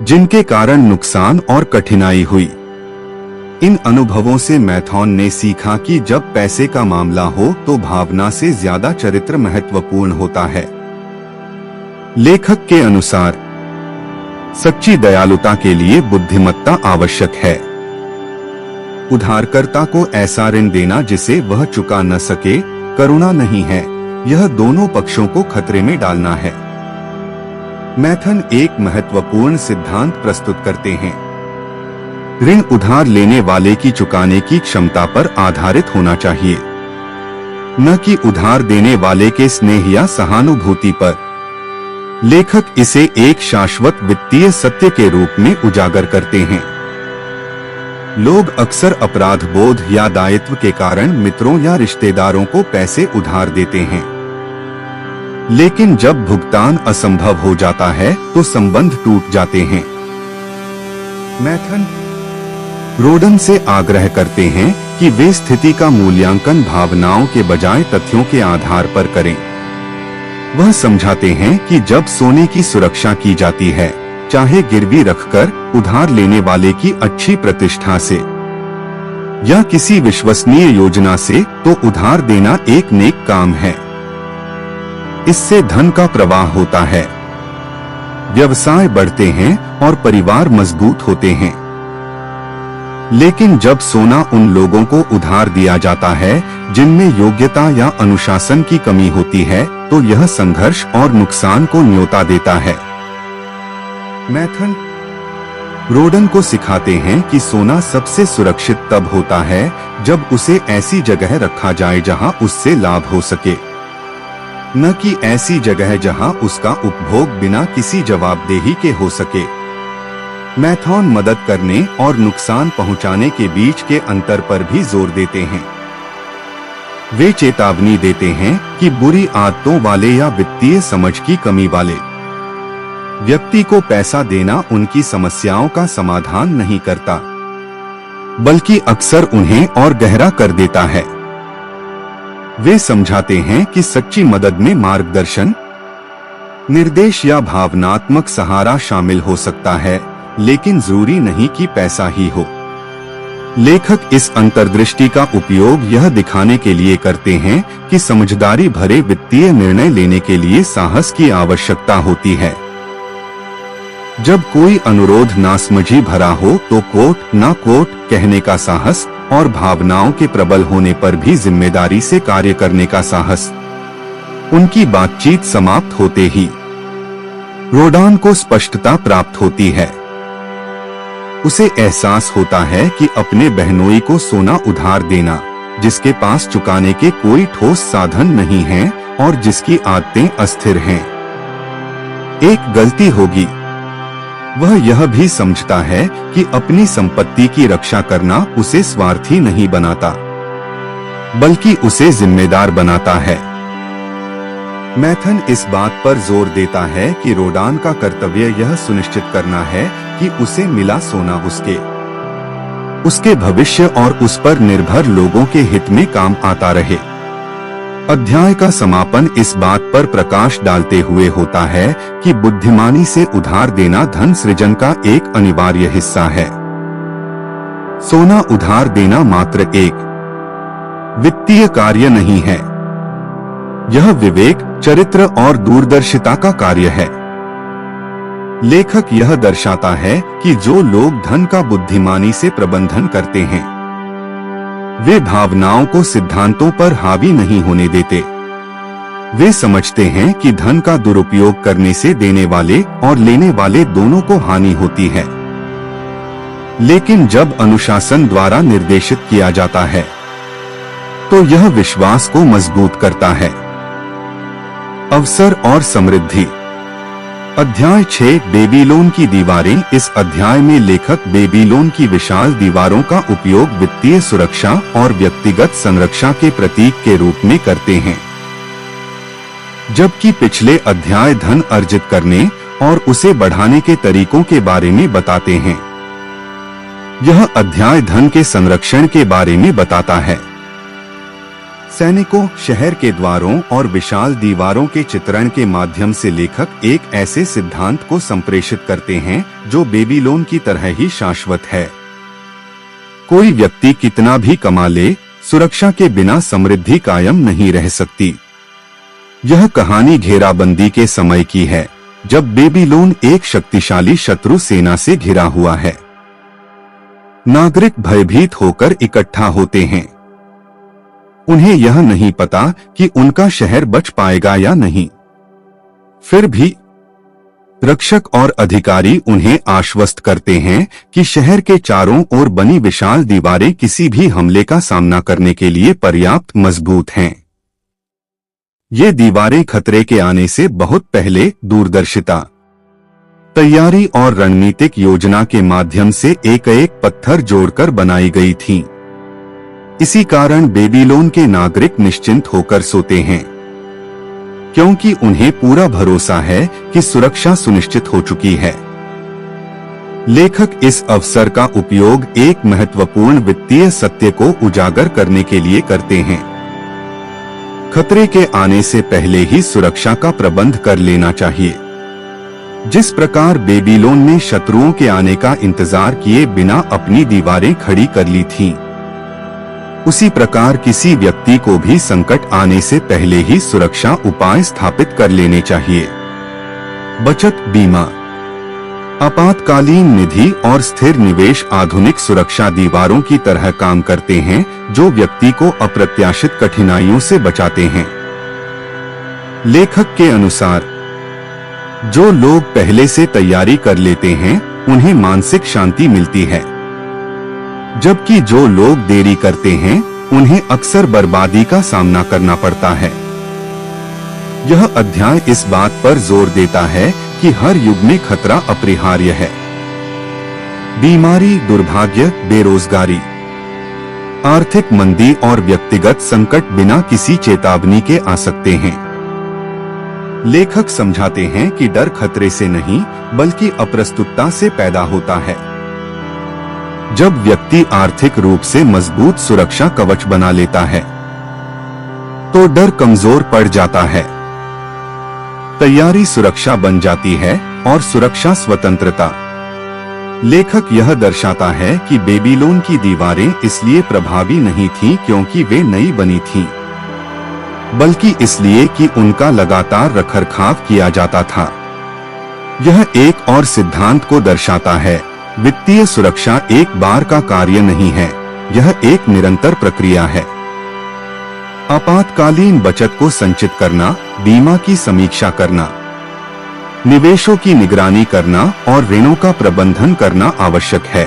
जिनके कारण नुकसान और कठिनाई हुई। इन अनुभवों से मैथोन ने सीखा कि जब पैसे का मामला हो तो भावना से ज्यादा चरित्र महत्वपूर्ण होता है। लेखक के अनुसार सच्ची दयालुता के लिए बुद्धिमत्ता आवश्यक है। उधारकर्ता को ऐसा ऋण देना जिसे वह चुका न सके करुणा नहीं है, यह दोनों पक्षों को खतरे में डालना है। मैथन एक महत्वपूर्ण सिद्धांत प्रस्तुत करते हैं। ऋण उधार लेने वाले की चुकाने की क्षमता पर आधारित होना चाहिए, न कि उधार देने वाले के स्नेह या सहानुभूति पर। लेखक इसे एक शाश्वत वित्तीय सत्य के रूप में उजागर करते हैं। लोग अक्सर अपराध बोध या दायित्व के कारण मित्रों या रिश्तेदारों को पैसे उधार देते हैं, लेकिन जब भुगतान असंभव हो जाता है तो संबंध टूट जाते हैं। मैथन रोडन से आग्रह करते हैं कि वे स्थिति का मूल्यांकन भावनाओं के बजाय तथ्यों के आधार पर करें। वह समझाते हैं कि जब सोने की सुरक्षा की जाती है, चाहे गिरवी रखकर, उधार लेने वाले की अच्छी प्रतिष्ठा से या किसी विश्वसनीय योजना से, तो उधार देना एक नेक काम है। इससे धन का प्रवाह होता है, व्यवसाय बढ़ते हैं और परिवार मजबूत होते हैं। लेकिन जब सोना उन लोगों को उधार दिया जाता है जिनमें योग्यता या अनुशासन की कमी होती है, तो यह संघर्ष और नुकसान को न्योता देता है। मैथन रोडन को सिखाते हैं कि सोना सबसे सुरक्षित तब होता है जब उसे ऐसी जगह रखा जाए जहां उससे लाभ हो सके, न कि ऐसी जगह जहां उसका उपभोग बिना किसी जवाबदेही के हो सके। मैथन मदद करने और नुकसान पहुंचाने के बीच के अंतर पर भी जोर देते हैं। वे चेतावनी देते हैं कि बुरी आदतों वाले या वित्तीय समझ की कमी वाले व्यक्ति को पैसा देना उनकी समस्याओं का समाधान नहीं करता, बल्कि अक्सर उन्हें और गहरा कर देता है। वे समझाते हैं कि सच्ची मदद में मार्गदर्शन, निर्देश या भावनात्मक सहारा शामिल हो सकता है, लेकिन जरूरी नहीं कि पैसा ही हो। लेखक इस अंतर्दृष्टि का उपयोग यह दिखाने के लिए करते हैं कि समझदारी भरे वित्तीय निर्णय लेने के लिए साहस की आवश्यकता होती है। जब कोई अनुरोध नासमझी भरा हो तो कोट ना कोट कहने का साहस और भावनाओं के प्रबल होने पर भी जिम्मेदारी से कार्य करने का साहस। उनकी बातचीत समाप्त होते ही रोडान को स्पष्टता प्राप्त होती है। उसे एहसास होता है कि अपने बहनोई को सोना उधार देना, जिसके पास चुकाने के कोई ठोस साधन नहीं है और जिसकी आदतें अस्थिर हैं, एक गलती होगी। वह यह भी समझता है कि अपनी संपत्ति की रक्षा करना उसे स्वार्थी नहीं बनाता, बल्कि उसे जिम्मेदार बनाता है। मैथन इस बात पर जोर देता है कि रोडान का कर्तव्य यह सुनिश्चित करना है कि उसे मिला सोना उसके भविष्य और उस पर निर्भर लोगों के हित में काम आता रहे। अध्याय का समापन इस बात पर प्रकाश डालते हुए होता है कि बुद्धिमानी से उधार देना धन सृजन का एक अनिवार्य हिस्सा है। सोना उधार देना मात्र एक वित्तीय कार्य नहीं है, यह विवेक, चरित्र और दूरदर्शिता का कार्य है। लेखक यह दर्शाता है कि जो लोग धन का बुद्धिमानी से प्रबंधन करते हैं, वे भावनाओं को सिद्धांतों पर हावी नहीं होने देते। वे समझते हैं कि धन का दुरुपयोग करने से देने वाले और लेने वाले दोनों को हानि होती है, लेकिन जब अनुशासन द्वारा निर्देशित किया जाता है तो यह विश्वास को मजबूत करता है। अवसर और समृद्धि। अध्याय 6 बेबीलोन की दीवारें। इस अध्याय में लेखक बेबीलोन की विशाल दीवारों का उपयोग वित्तीय सुरक्षा और व्यक्तिगत संरक्षा के प्रतीक के रूप में करते हैं, जबकि पिछले अध्याय धन अर्जित करने और उसे बढ़ाने के तरीकों के बारे में बताते हैं। यह अध्याय धन के संरक्षण के बारे में बताता है। सैनिकों, शहर के द्वारों और विशाल दीवारों के चित्रण के माध्यम से लेखक एक ऐसे सिद्धांत को संप्रेषित करते हैं जो बेबीलोन की तरह ही शाश्वत है। कोई व्यक्ति कितना भी कमा ले, सुरक्षा के बिना समृद्धि कायम नहीं रह सकती। यह कहानी घेराबंदी के समय की है, जब बेबीलोन एक शक्तिशाली शत्रु सेना से घिरा हुआ है। नागरिक भयभीत होकर इकट्ठा होते हैं। उन्हें यह नहीं पता कि उनका शहर बच पाएगा या नहीं। फिर भी रक्षक और अधिकारी उन्हें आश्वस्त करते हैं कि शहर के चारों ओर बनी विशाल दीवारें किसी भी हमले का सामना करने के लिए पर्याप्त मजबूत हैं। ये दीवारें खतरे के आने से बहुत पहले दूरदर्शिता, तैयारी और रणनीतिक योजना के माध्यम से एक-एक पत्थर जोड़कर बनाई गई थीं। इसी कारण बेबीलोन के नागरिक निश्चिंत होकर सोते हैं, क्योंकि उन्हें पूरा भरोसा है कि सुरक्षा सुनिश्चित हो चुकी है। लेखक इस अवसर का उपयोग एक महत्वपूर्ण वित्तीय सत्य को उजागर करने के लिए करते हैं। खतरे के आने से पहले ही सुरक्षा का प्रबंध कर लेना चाहिए। जिस प्रकार बेबीलोन ने शत्रुओं के आने का इंतजार किए बिना अपनी दीवारें खड़ी कर ली थीं, उसी प्रकार किसी व्यक्ति को भी संकट आने से पहले ही सुरक्षा उपाय स्थापित कर लेने चाहिए। बचत बीमा, आपातकालीन निधि और स्थिर निवेश आधुनिक सुरक्षा दीवारों की तरह काम करते हैं, जो व्यक्ति को अप्रत्याशित कठिनाइयों से बचाते हैं। लेखक के अनुसार जो लोग पहले से तैयारी कर लेते हैं, उन्हें मानसिक शांति मिलती है, जबकि जो लोग देरी करते हैं, उन्हें अक्सर बर्बादी का सामना करना पड़ता है। यह अध्याय इस बात पर जोर देता है कि हर युग में खतरा अपरिहार्य है। बीमारी, दुर्भाग्य, बेरोजगारी, आर्थिक मंदी और व्यक्तिगत संकट बिना किसी चेतावनी के आ सकते हैं। लेखक समझाते हैं कि डर खतरे से नहीं, बल्कि अप्रस्तुतता से पैदा होता है। जब व्यक्ति आर्थिक रूप से मजबूत सुरक्षा कवच बना लेता है, तो डर कमजोर पड़ जाता है। तैयारी सुरक्षा बन जाती है और सुरक्षा स्वतंत्रता। लेखक यह दर्शाता है कि बेबीलोन की दीवारें इसलिए प्रभावी नहीं थीं क्योंकि वे नई बनी थीं, बल्कि इसलिए कि उनका लगातार रखरखाव किया जाता था। यह एक और सिद्धांत को दर्शाता है, वित्तीय सुरक्षा एक बार का कार्य नहीं है, यह एक निरंतर प्रक्रिया है। आपातकालीन बचत को संचित करना, बीमा की समीक्षा करना, निवेशों की निगरानी करना और ऋणों का प्रबंधन करना आवश्यक है।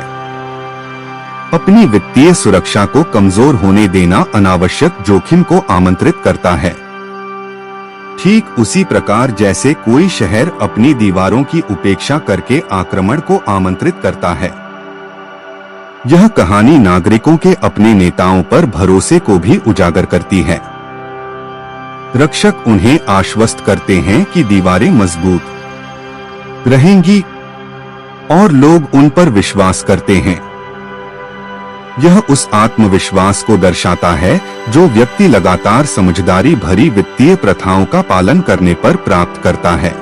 अपनी वित्तीय सुरक्षा को कमजोर होने देना अनावश्यक जोखिम को आमंत्रित करता है। ठीक उसी प्रकार जैसे कोई शहर अपनी दीवारों की उपेक्षा करके आक्रमण को आमंत्रित करता है। यह कहानी नागरिकों के अपने नेताओं पर भरोसे को भी उजागर करती है। रक्षक उन्हें आश्वस्त करते हैं कि दीवारें मजबूत रहेंगी और लोग उन पर विश्वास करते हैं। यह उस आत्मविश्वास को दर्शाता है जो व्यक्ति लगातार समझदारी भरी वित्तीय प्रथाओं का पालन करने पर प्राप्त करता है।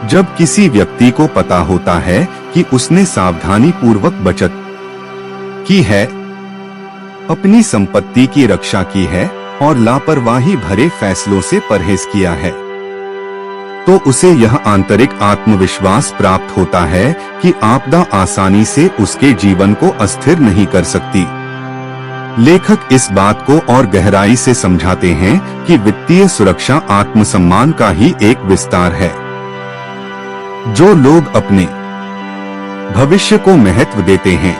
जब किसी व्यक्ति को पता होता है कि उसने सावधानी पूर्वक बचत की है, अपनी संपत्ति की रक्षा की है और लापरवाही भरे फैसलों से परहेज किया है, तो उसे यह आंतरिक आत्मविश्वास प्राप्त होता है कि आपदा आसानी से उसके जीवन को अस्थिर नहीं कर सकती। लेखक इस बात को और गहराई से समझाते हैं कि वित्तीय सुरक्षा आत्मसम्मान का ही एक विस्तार है। जो लोग अपने भविष्य को महत्व देते हैं,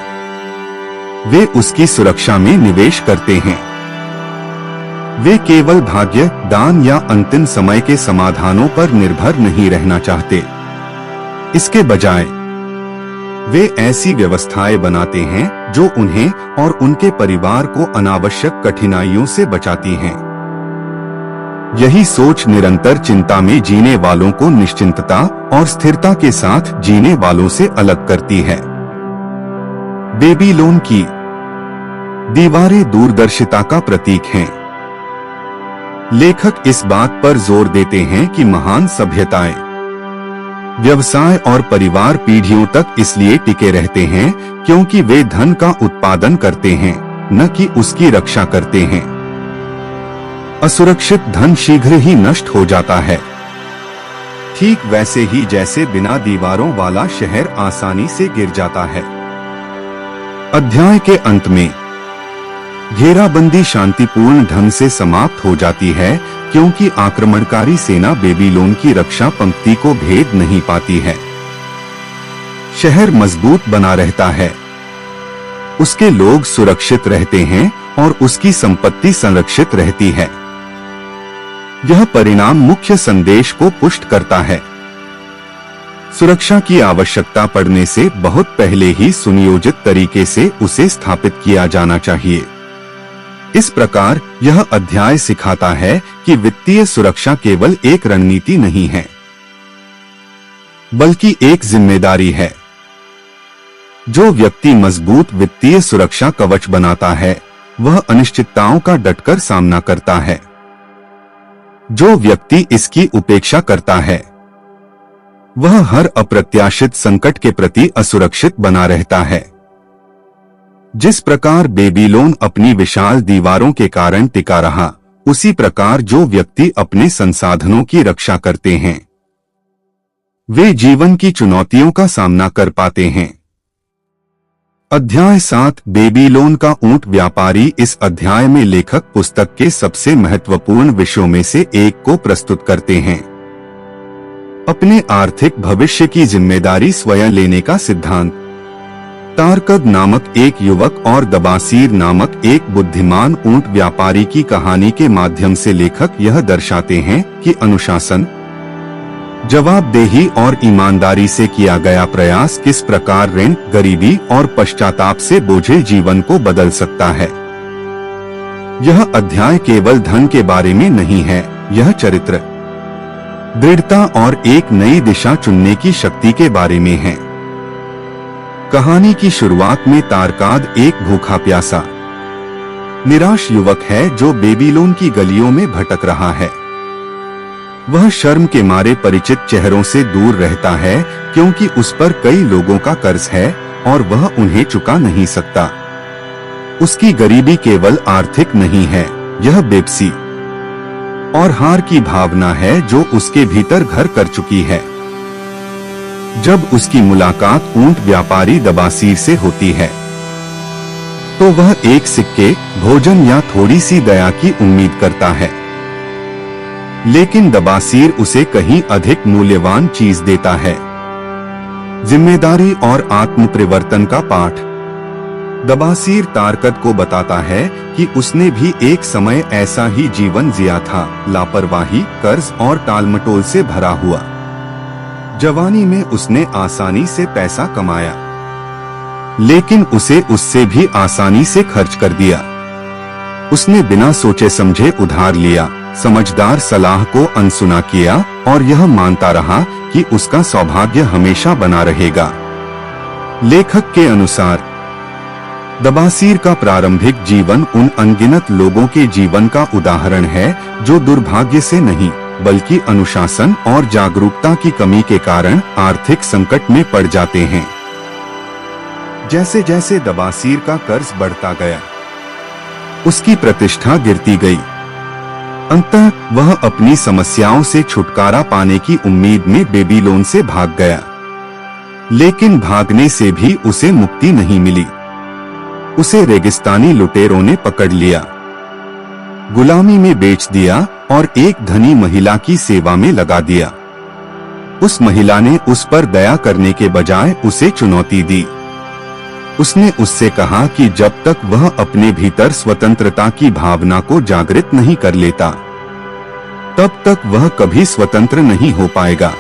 वे उसकी सुरक्षा में निवेश करते हैं। वे केवल भाग्य, दान या अंतिम समय के समाधानों पर निर्भर नहीं रहना चाहते। इसके बजाय वे ऐसी व्यवस्थाएं बनाते हैं जो उन्हें और उनके परिवार को अनावश्यक कठिनाइयों से बचाती हैं। यही सोच निरंतर चिंता में जीने वालों को निश्चिंतता और स्थिरता के साथ जीने वालों से अलग करती है। बेबीलोन की दीवारें दूरदर्शिता का प्रतीक हैं। लेखक इस बात पर जोर देते हैं कि महान सभ्यताएं, व्यवसाय और परिवार पीढ़ियों तक इसलिए टिके रहते हैं क्योंकि वे धन का उत्पादन करते हैं, न कि उसकी रक्षा करते हैं। असुरक्षित धन शीघ्र ही नष्ट हो जाता है, ठीक वैसे ही जैसे बिना दीवारों वाला शहर आसानी से गिर जाता है। अध्याय के अंत में घेराबंदी शांतिपूर्ण ढंग से समाप्त हो जाती है क्योंकि आक्रमणकारी सेना बेबीलोन की रक्षा पंक्ति को भेद नहीं पाती है। शहर मजबूत बना रहता है, उसके लोग सुरक्षित रहते हैं और उसकी संपत्ति संरक्षित रहती है। यह परिणाम मुख्य संदेश को पुष्ट करता है। सुरक्षा की आवश्यकता पड़ने से बहुत पहले ही सुनियोजित तरीके से उसे स्थापित किया जाना चाहिए। इस प्रकार यह अध्याय सिखाता है कि वित्तीय सुरक्षा केवल एक रणनीति नहीं है, बल्कि एक जिम्मेदारी है। जो व्यक्ति मजबूत वित्तीय सुरक्षा कवच बनाता है, वह अनिश्चितताओं का डटकर सामना करता है। जो व्यक्ति इसकी उपेक्षा करता है, वह हर अप्रत्याशित संकट के प्रति असुरक्षित बना रहता है। जिस प्रकार बेबीलोन अपनी विशाल दीवारों के कारण टिका रहा, उसी प्रकार जो व्यक्ति अपने संसाधनों की रक्षा करते हैं, वे जीवन की चुनौतियों का सामना कर पाते हैं। अध्याय 7 बेबीलोन का ऊंट व्यापारी। इस अध्याय में लेखक पुस्तक के सबसे महत्वपूर्ण विषयों में से एक को प्रस्तुत करते हैं, अपने आर्थिक भविष्य की जिम्मेदारी स्वयं लेने का सिद्धांत। तारकद नामक एक युवक और दबासीर नामक एक बुद्धिमान ऊंट व्यापारी की कहानी के माध्यम से लेखक यह दर्शाते हैं कि अनुशासन, जवाबदेही और ईमानदारी से किया गया प्रयास किस प्रकार ऋण, गरीबी और पश्चाताप से बोझे जीवन को बदल सकता है। यह अध्याय केवल धन के बारे में नहीं है, यह चरित्र, दृढ़ता और एक नई दिशा चुनने की शक्ति के बारे में है। कहानी की शुरुआत में तारकाद एक भूखा प्यासा, निराश युवक है जो बेबीलोन की गलियों में भटक रहा है। वह शर्म के मारे परिचित चेहरों से दूर रहता है क्योंकि उस पर कई लोगों का कर्ज है और वह उन्हें चुका नहीं सकता। उसकी गरीबी केवल आर्थिक नहीं है, यह बेबसी और हार की भावना है जो उसके भीतर घर कर चुकी है। जब उसकी मुलाकात ऊंट व्यापारी दबासीर से होती है, तो वह एक सिक्के, भोजन या थोड़ी सी दया की उम्मीद करता है, लेकिन दबासीर उसे कहीं अधिक मूल्यवान चीज देता है, जिम्मेदारी और आत्म परिवर्तन का पाठ। दबासीर तारकद को बताता है कि उसने भी एक समय ऐसा ही जीवन जिया था, लापरवाही, कर्ज और टालमटोल से भरा हुआ। जवानी में उसने आसानी से पैसा कमाया, लेकिन उसे उससे भी आसानी से खर्च कर दिया। उसने बिना सोचे समझे उधार लिया, समझदार सलाह को अनसुना किया और यह मानता रहा कि उसका सौभाग्य हमेशा बना रहेगा। लेखक के अनुसार दबासीर का प्रारंभिक जीवन उन अनगिनत लोगों के जीवन का उदाहरण है जो दुर्भाग्य से नहीं, बल्कि अनुशासन और जागरूकता की कमी के कारण आर्थिक संकट में पड़ जाते हैं। जैसे जैसे दबासीर का कर्ज बढ़ता गया, उसकी प्रतिष्ठा गिरती गई। अंततः वह अपनी समस्याओं से छुटकारा पाने की उम्मीद में बेबीलोन से भाग गया, लेकिन भागने से भी उसे मुक्ति नहीं मिली। उसे रेगिस्तानी लुटेरों ने पकड़ लिया, गुलामी में बेच दिया और एक धनी महिला की सेवा में लगा दिया। उस महिला ने उस पर दया करने के बजाय उसे चुनौती दी। उसने उससे कहा कि जब तक वह अपने भीतर स्वतंत्रता की भावना को जागृत नहीं कर लेता, तब तक वह कभी स्वतंत्र नहीं हो पाएगा।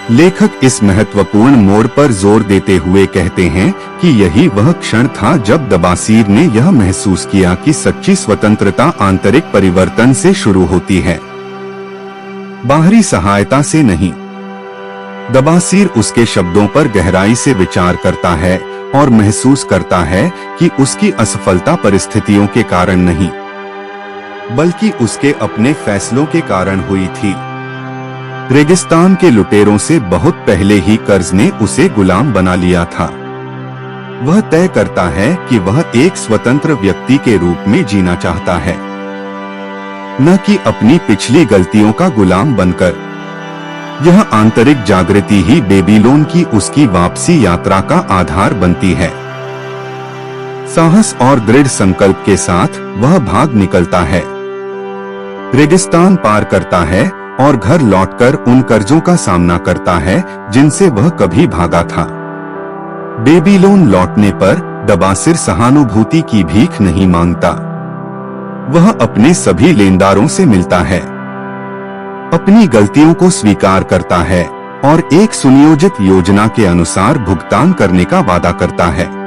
लेखक इस महत्वपूर्ण मोड़ पर जोर देते हुए कहते हैं कि यही वह क्षण था जब दबासीर ने यह महसूस किया कि सच्ची स्वतंत्रता आंतरिक परिवर्तन से शुरू होती है, बाहरी सहायता से नहीं। दबासीर उसके शब्दों पर गहराई से विचार करता है और महसूस करता है कि उसकी असफलता परिस्थितियों के कारण नहीं, बल्कि उसके अपने फैसलों के कारण हुई थी। रेगिस्तान के लुटेरों से बहुत पहले ही कर्ज ने उसे गुलाम बना लिया था। वह तय करता है कि वह एक स्वतंत्र व्यक्ति के रूप में जीना चाहता है, न कि अपनी पिछली गलतियों का गुलाम बनकर। यह आंतरिक जागृति ही बेबीलोन की उसकी वापसी यात्रा का आधार बनती है। साहस और दृढ़ संकल्प के साथ वह भाग निकलता है, रेगिस्तान पार करता है और घर लौटकर उन कर्जों का सामना करता है जिनसे वह कभी भागा था। बेबीलोन लौटने पर दबासिर सहानुभूति की भीख नहीं मांगता। वह अपने सभी लेनदारों से मिलता है, अपनी गलतियों को स्वीकार करता है और एक सुनियोजित योजना के अनुसार भुगतान करने का वादा करता है।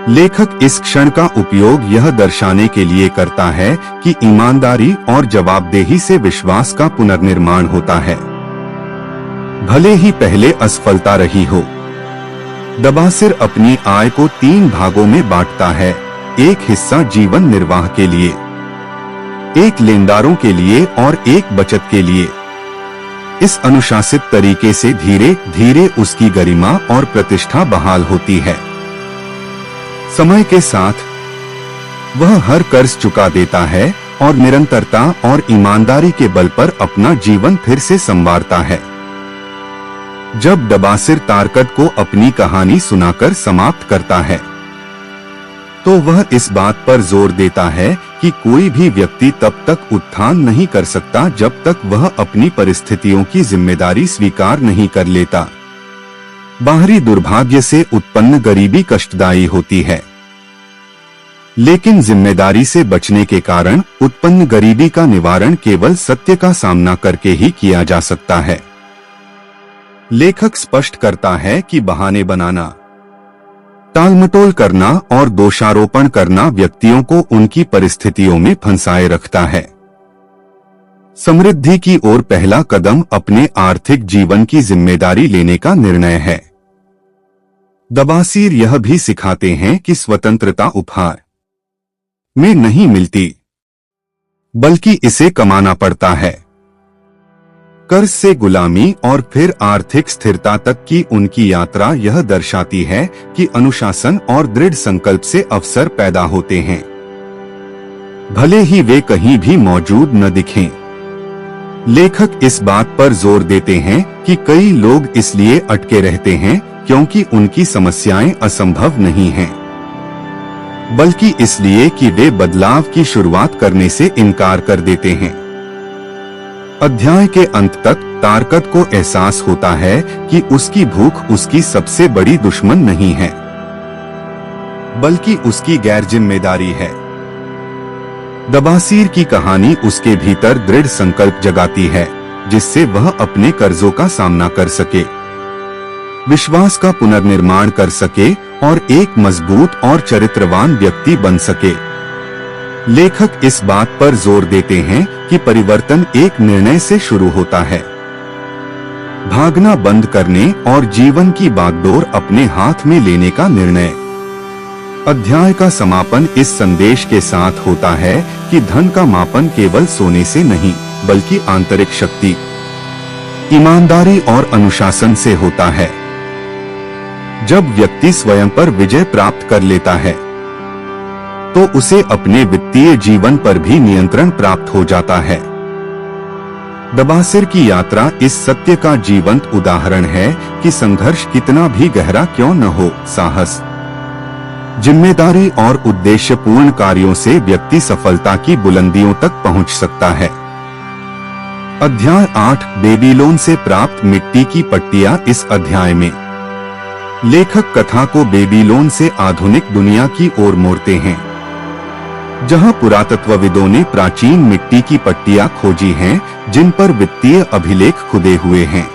लेखक इस क्षण का उपयोग यह दर्शाने के लिए करता है कि ईमानदारी और जवाबदेही से विश्वास का पुनर्निर्माण होता है, भले ही पहले असफलता रही हो। दबासिर अपनी आय को 3 भागों में बांटता है, एक हिस्सा जीवन निर्वाह के लिए, एक लेनदारों के लिए और एक बचत के लिए। इस अनुशासित तरीके से धीरे धीरे उसकी गरिमा और प्रतिष्ठा बहाल होती है। समय के साथ वह हर कर्ज चुका देता है और निरंतरता और ईमानदारी के बल पर अपना जीवन फिर से संवारता है। जब दबासिर तारकत को अपनी कहानी सुनाकर समाप्त करता है, तो वह इस बात पर जोर देता है कि कोई भी व्यक्ति तब तक उत्थान नहीं कर सकता जब तक वह अपनी परिस्थितियों की जिम्मेदारी स्वीकार नहीं कर लेता। बाहरी दुर्भाग्य से उत्पन्न गरीबी कष्टदायी होती है, लेकिन जिम्मेदारी से बचने के कारण उत्पन्न गरीबी का निवारण केवल सत्य का सामना करके ही किया जा सकता है। लेखक स्पष्ट करता है कि बहाने बनाना, टालमटोल करना और दोषारोपण करना व्यक्तियों को उनकी परिस्थितियों में फंसाए रखता है। समृद्धि की ओर पहला कदम अपने आर्थिक जीवन की जिम्मेदारी लेने का निर्णय है। दबासिर यह भी सिखाते हैं कि स्वतंत्रता उपहार में नहीं मिलती, बल्कि इसे कमाना पड़ता है। कर्ज से गुलामी और फिर आर्थिक स्थिरता तक की उनकी यात्रा यह दर्शाती है कि अनुशासन और दृढ़ संकल्प से अवसर पैदा होते हैं, भले ही वे कहीं भी मौजूद न दिखें। लेखक इस बात पर जोर देते हैं कि कई लोग इसलिए अटके रहते हैं क्योंकि उनकी समस्याएं असंभव नहीं हैं, बल्कि इसलिए कि वे बदलाव की शुरुआत करने से इनकार कर देते हैं। अध्याय के अंत तक तारकत को एहसास होता है कि उसकी भूख उसकी सबसे बड़ी दुश्मन नहीं है, बल्कि उसकी गैर जिम्मेदारी है। दबासिर की कहानी उसके भीतर दृढ़ संकल्प जगाती है, जिससे वह अपने कर्जों का सामना कर सके, विश्वास का पुनर्निर्माण कर सके और एक मजबूत और चरित्रवान व्यक्ति बन सके। लेखक इस बात पर जोर देते हैं कि परिवर्तन एक निर्णय से शुरू होता है, भागना बंद करने और जीवन की बागडोर अपने हाथ में लेने का निर्णय। अध्याय का समापन इस संदेश के साथ होता है कि धन का मापन केवल सोने से नहीं, बल्कि आंतरिक शक्ति, ईमानदारी और अनुशासन से होता है। जब व्यक्ति स्वयं पर विजय प्राप्त कर लेता है, तो उसे अपने वित्तीय जीवन पर भी नियंत्रण प्राप्त हो जाता है। दबासिर की यात्रा इस सत्य का जीवंत उदाहरण है कि संघर्ष कितना भी गहरा क्यों न हो, साहस, जिम्मेदारी और उद्देश्यपूर्ण कार्यों से व्यक्ति सफलता की बुलंदियों तक पहुंच सकता है। अध्याय 8 बेबीलोन से प्राप्त मिट्टी की पट्टियां। इस अध्याय में लेखक कथा को बेबीलोन से आधुनिक दुनिया की ओर मोड़ते हैं, जहां पुरातत्वविदों ने प्राचीन मिट्टी की पट्टियां खोजी हैं जिन पर वित्तीय अभिलेख खुदे हुए हैं।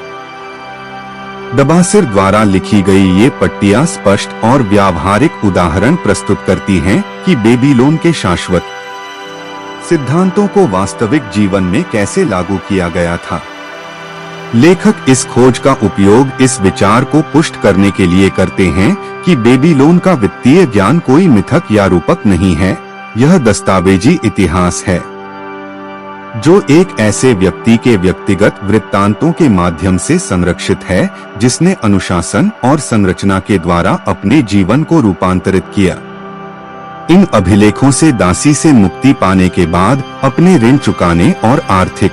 दबासिर द्वारा लिखी गई ये पट्टियां स्पष्ट और व्यावहारिक उदाहरण प्रस्तुत करती हैं कि बेबीलोन के शाश्वत सिद्धांतों को वास्तविक जीवन में कैसे लागू किया गया था। लेखक इस खोज का उपयोग इस विचार को पुष्ट करने के लिए करते हैं कि बेबीलोन का वित्तीय ज्ञान कोई मिथक या रूपक नहीं है, यह दस्तावेजी इतिहास है जो एक ऐसे व्यक्ति के व्यक्तिगत वृत्तांतों के माध्यम से संरक्षित है जिसने अनुशासन और संरचना के द्वारा अपने जीवन को रूपांतरित किया। इन अभिलेखों से दासी से मुक्ति पाने के बाद अपने ऋण चुकाने और आर्थिक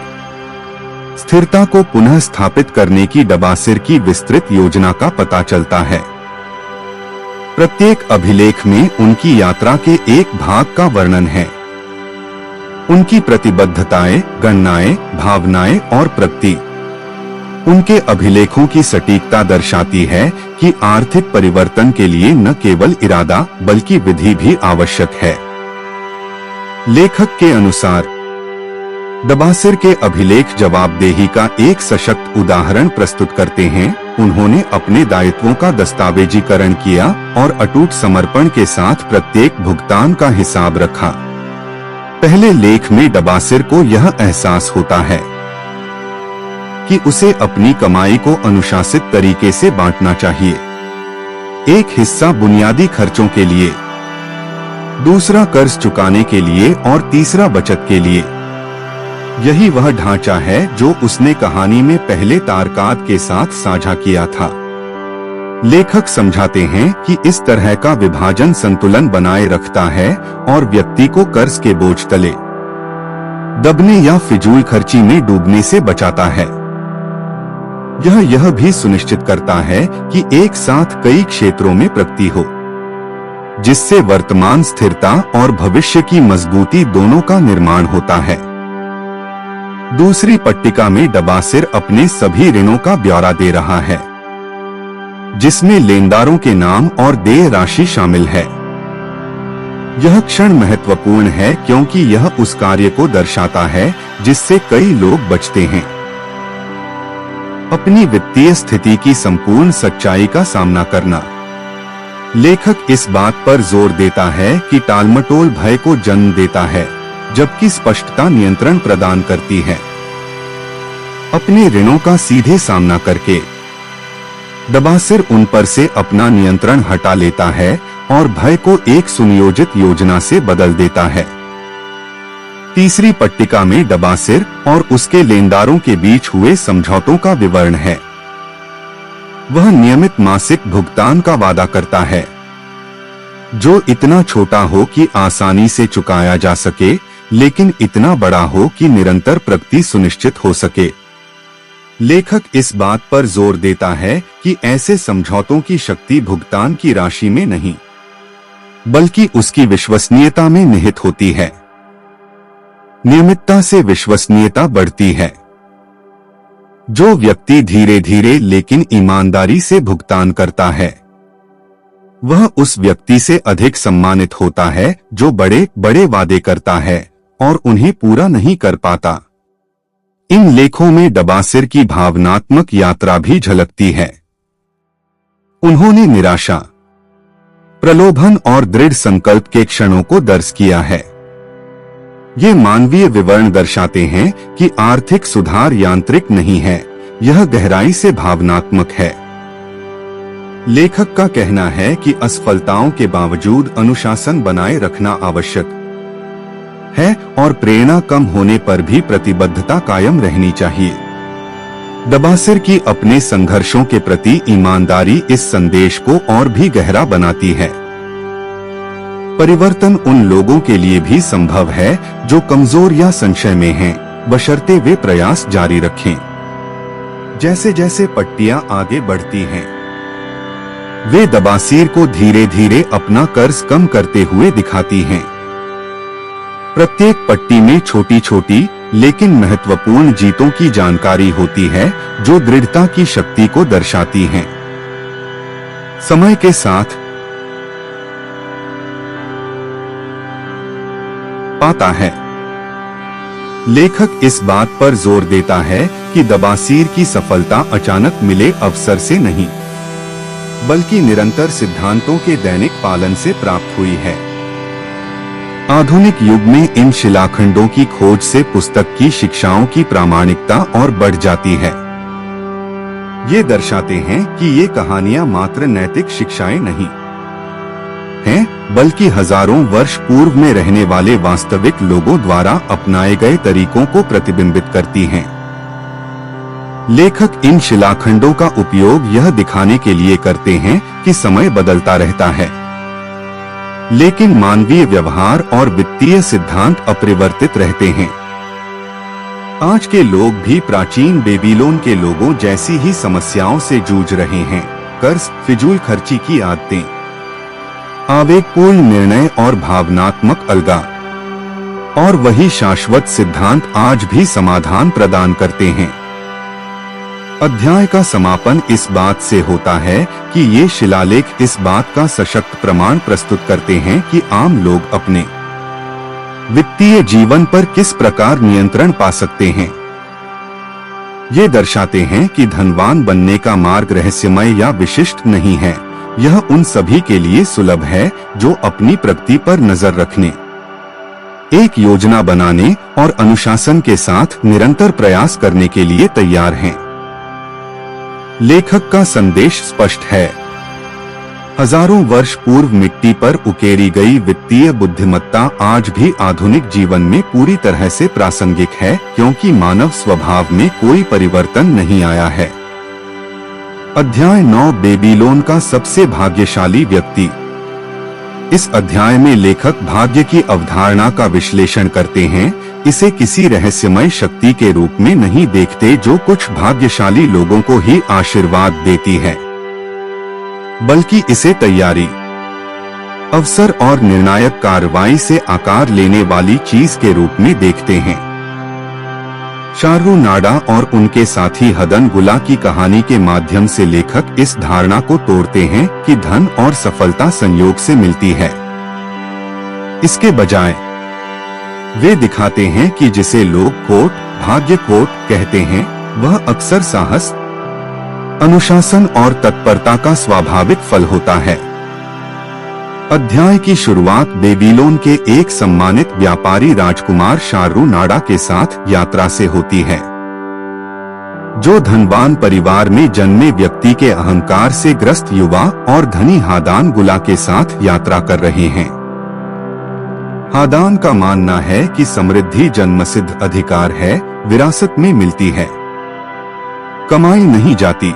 स्थिरता को पुनः स्थापित करने की दबासिर की विस्तृत योजना का पता चलता है। प्रत्येक अभिलेख में उनकी यात्रा के एक भाग का वर्णन है। उनकी प्रतिबद्धताएं, गणनाएं, भावनाएं और प्रगति। उनके अभिलेखों की सटीकता दर्शाती है कि आर्थिक परिवर्तन के लिए न केवल इरादा बल्कि विधि भी आवश्यक है। लेखक के अनुसार दबासिर के अभिलेख जवाबदेही का एक सशक्त उदाहरण प्रस्तुत करते हैं। उन्होंने अपने दायित्वों का दस्तावेजीकरण किया और अटूट समर्पण के साथ प्रत्येक भुगतान का हिसाब रखा। पहले लेख में दबासिर को यह एहसास होता है कि उसे अपनी कमाई को अनुशासित तरीके से बांटना चाहिए। एक हिस्सा बुनियादी खर्चों के लिए, दूसरा कर्ज चुकाने के लिए और तीसरा बचत के लिए। यही वह ढांचा है जो उसने कहानी में पहले तारकात के साथ साझा किया था। लेखक समझाते हैं कि इस तरह का विभाजन संतुलन बनाए रखता है और व्यक्ति को कर्ज के बोझ तले दबने या फिजूल खर्ची में डूबने से बचाता है। यह भी सुनिश्चित करता है कि एक साथ कई क्षेत्रों में प्रगति हो, जिससे वर्तमान स्थिरता और भविष्य की मजबूती दोनों का निर्माण होता है। दूसरी पट्टिका में दबासिर अपने सभी ऋणों का ब्यौरा दे रहा है, जिसमें लेनदारों के नाम और देय राशि शामिल है। यह क्षण महत्वपूर्ण है क्योंकि यह उस कार्य को दर्शाता है जिससे कई लोग बचते हैं। अपनी वित्तीय स्थिति की संपूर्ण सच्चाई का सामना करना। लेखक इस बात पर जोर देता है कि टालमटोल भय को जन्म देता है, जबकि स्पष्टता नियंत्रण प्रदान करती है। अपने ऋणों का सीधे सामना करके दबासिर उन पर से अपना नियंत्रण हटा लेता है और भय को एक सुनियोजित योजना से बदल देता है। तीसरी पट्टिका में दबासिर और उसके लेनदारों के बीच हुए समझौतों का विवरण है। वह नियमित मासिक भुगतान का वादा करता है, जो इतना छोटा हो कि आसानी से चुकाया जा सके, लेकिन इतना बड़ा हो कि निरंतर प्रगति सुनिश्चित हो सके। लेखक इस बात पर जोर देता है कि ऐसे समझौतों की शक्ति भुगतान की राशि में नहीं, बल्कि उसकी विश्वसनीयता में निहित होती है। नियमितता से विश्वसनीयता बढ़ती है। जो व्यक्ति धीरे धीरे लेकिन ईमानदारी से भुगतान करता है, वह उस व्यक्ति से अधिक सम्मानित होता है जो बड़े बड़े वादे करता है और उन्हें पूरा नहीं कर पाता। इन लेखों में दबासिर की भावनात्मक यात्रा भी झलकती है। उन्होंने निराशा, प्रलोभन और दृढ़ संकल्प के क्षणों को दर्ज किया है। ये मानवीय विवरण दर्शाते हैं कि आर्थिक सुधार यांत्रिक नहीं है, यह गहराई से भावनात्मक है। लेखक का कहना है कि असफलताओं के बावजूद अनुशासन बनाए रखना आवश्यक है और प्रेरणा कम होने पर भी प्रतिबद्धता कायम रहनी चाहिए। दबासिर की अपने संघर्षों के प्रति ईमानदारी इस संदेश को और भी गहरा बनाती है। परिवर्तन उन लोगों के लिए भी संभव है जो कमजोर या संशय में हैं, बशर्ते वे प्रयास जारी रखें। जैसे जैसे पट्टियां आगे बढ़ती हैं, वे दबासिर को धीरे धीरे अपना कर्ज कम करते हुए दिखाती हैं। प्रत्येक पट्टी में छोटी छोटी लेकिन महत्वपूर्ण जीतों की जानकारी होती है जो दृढ़ता की शक्ति को दर्शाती हैं। समय के साथ पाता है। लेखक इस बात पर जोर देता है कि दबासिर की सफलता अचानक मिले अवसर से नहीं, बल्कि निरंतर सिद्धांतों के दैनिक पालन से प्राप्त हुई है। आधुनिक युग में इन शिलाखंडों की खोज से पुस्तक की शिक्षाओं की प्रामाणिकता और बढ़ जाती है। ये दर्शाते हैं कि ये कहानियां मात्र नैतिक शिक्षाएं नहीं हैं, बल्कि हजारों वर्ष पूर्व में रहने वाले वास्तविक लोगों द्वारा अपनाए गए तरीकों को प्रतिबिंबित करती हैं। लेखक इन शिलाखंडों का उपयोग यह दिखाने के लिए करते हैं कि समय बदलता रहता है, लेकिन मानवीय व्यवहार और वित्तीय सिद्धांत अपरिवर्तित रहते हैं। आज के लोग भी प्राचीन बेबीलोन के लोगों जैसी ही समस्याओं से जूझ रहे हैं। कर्ज, फिजूल खर्ची की आदतें, आवेगपूर्ण निर्णय और भावनात्मक अलगाव। और वही शाश्वत सिद्धांत आज भी समाधान प्रदान करते हैं। अध्याय का समापन इस बात से होता है कि ये शिलालेख इस बात का सशक्त प्रमाण प्रस्तुत करते हैं कि आम लोग अपने वित्तीय जीवन पर किस प्रकार नियंत्रण पा सकते हैं। ये दर्शाते हैं कि धनवान बनने का मार्ग रहस्यमय या विशिष्ट नहीं है। यह उन सभी के लिए सुलभ है जो अपनी प्रगति पर नजर रखने, एक योजना बनाने और अनुशासन के साथ निरंतर प्रयास करने के लिए तैयार हैं। लेखक का संदेश स्पष्ट है। हजारों वर्ष पूर्व मिट्टी पर उकेरी गई वित्तीय बुद्धिमत्ता आज भी आधुनिक जीवन में पूरी तरह से प्रासंगिक है, क्योंकि मानव स्वभाव में कोई परिवर्तन नहीं आया है। अध्याय 9 बेबीलोन का सबसे भाग्यशाली व्यक्ति। इस अध्याय में लेखक भाग्य की अवधारणा का विश्लेषण करते हैं। इसे किसी रहस्यमय शक्ति के रूप में नहीं देखते जो कुछ भाग्यशाली लोगों को ही आशीर्वाद देती है, बल्कि इसे तैयारी, अवसर और निर्णायक कार्रवाई से आकार लेने वाली चीज के रूप में देखते हैं। शारू नाडा और उनके साथी हदन गुला की कहानी के माध्यम से लेखक इस धारणा को तोड़ते हैं कि धन और सफलता संयोग से मिलती है। इसके बजाय वे दिखाते हैं कि जिसे लोग भाग्य कहते हैं, वह अक्सर साहस, अनुशासन और तत्परता का स्वाभाविक फल होता है। अध्याय की शुरुआत बेबीलोन के एक सम्मानित व्यापारी राजकुमार शारू नाडा के साथ यात्रा से होती है, जो धनवान परिवार में जन्मे व्यक्ति के अहंकार से ग्रस्त युवा और धनी हादान गुला के साथ यात्रा कर रहे हैं। हादान का मानना है कि समृद्धि जन्मसिद्ध अधिकार है, विरासत में मिलती है, कमाई नहीं जाती।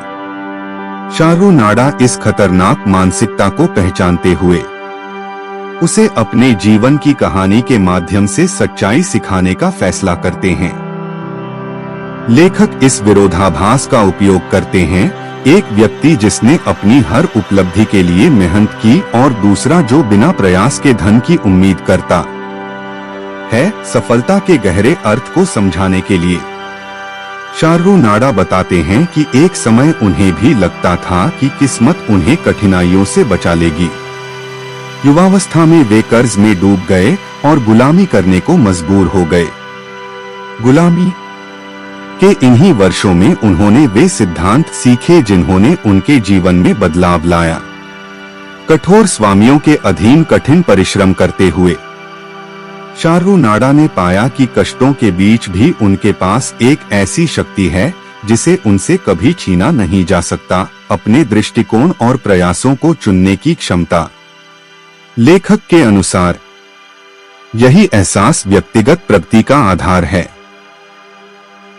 शारू नाडा इस खतरनाक मानसिकता को पहचानते हुए उसे अपने जीवन की कहानी के माध्यम से सच्चाई सिखाने का फैसला करते हैं। लेखक इस विरोधाभास का उपयोग करते हैं, एक व्यक्ति जिसने अपनी हर उपलब्धि के लिए मेहनत की और दूसरा जो बिना प्रयास के धन की उम्मीद करता है, सफलता के गहरे अर्थ को समझाने के लिए। शारू नाडा बताते हैं कि एक समय उन्हें भी लगता था कि किस्मत उन्हें कठिनाइयों से बचा लेगी। युवावस्था में वे कर्ज में डूब गए और गुलामी करने को मजबूर हो गए। गुलामी के इन्हीं वर्षों में उन्होंने वे सिद्धांत सीखे जिन्होंने उनके जीवन में बदलाव लाया। कठोर स्वामियों के अधीन कठिन परिश्रम करते हुए शारू नाडा ने पाया कि कष्टों के बीच भी उनके पास एक ऐसी शक्ति है जिसे उनसे कभी छीना नहीं जा सकता, अपने दृष्टिकोण और प्रयासों को चुनने की क्षमता। लेखक के अनुसार यही एहसास व्यक्तिगत प्रगति का आधार है।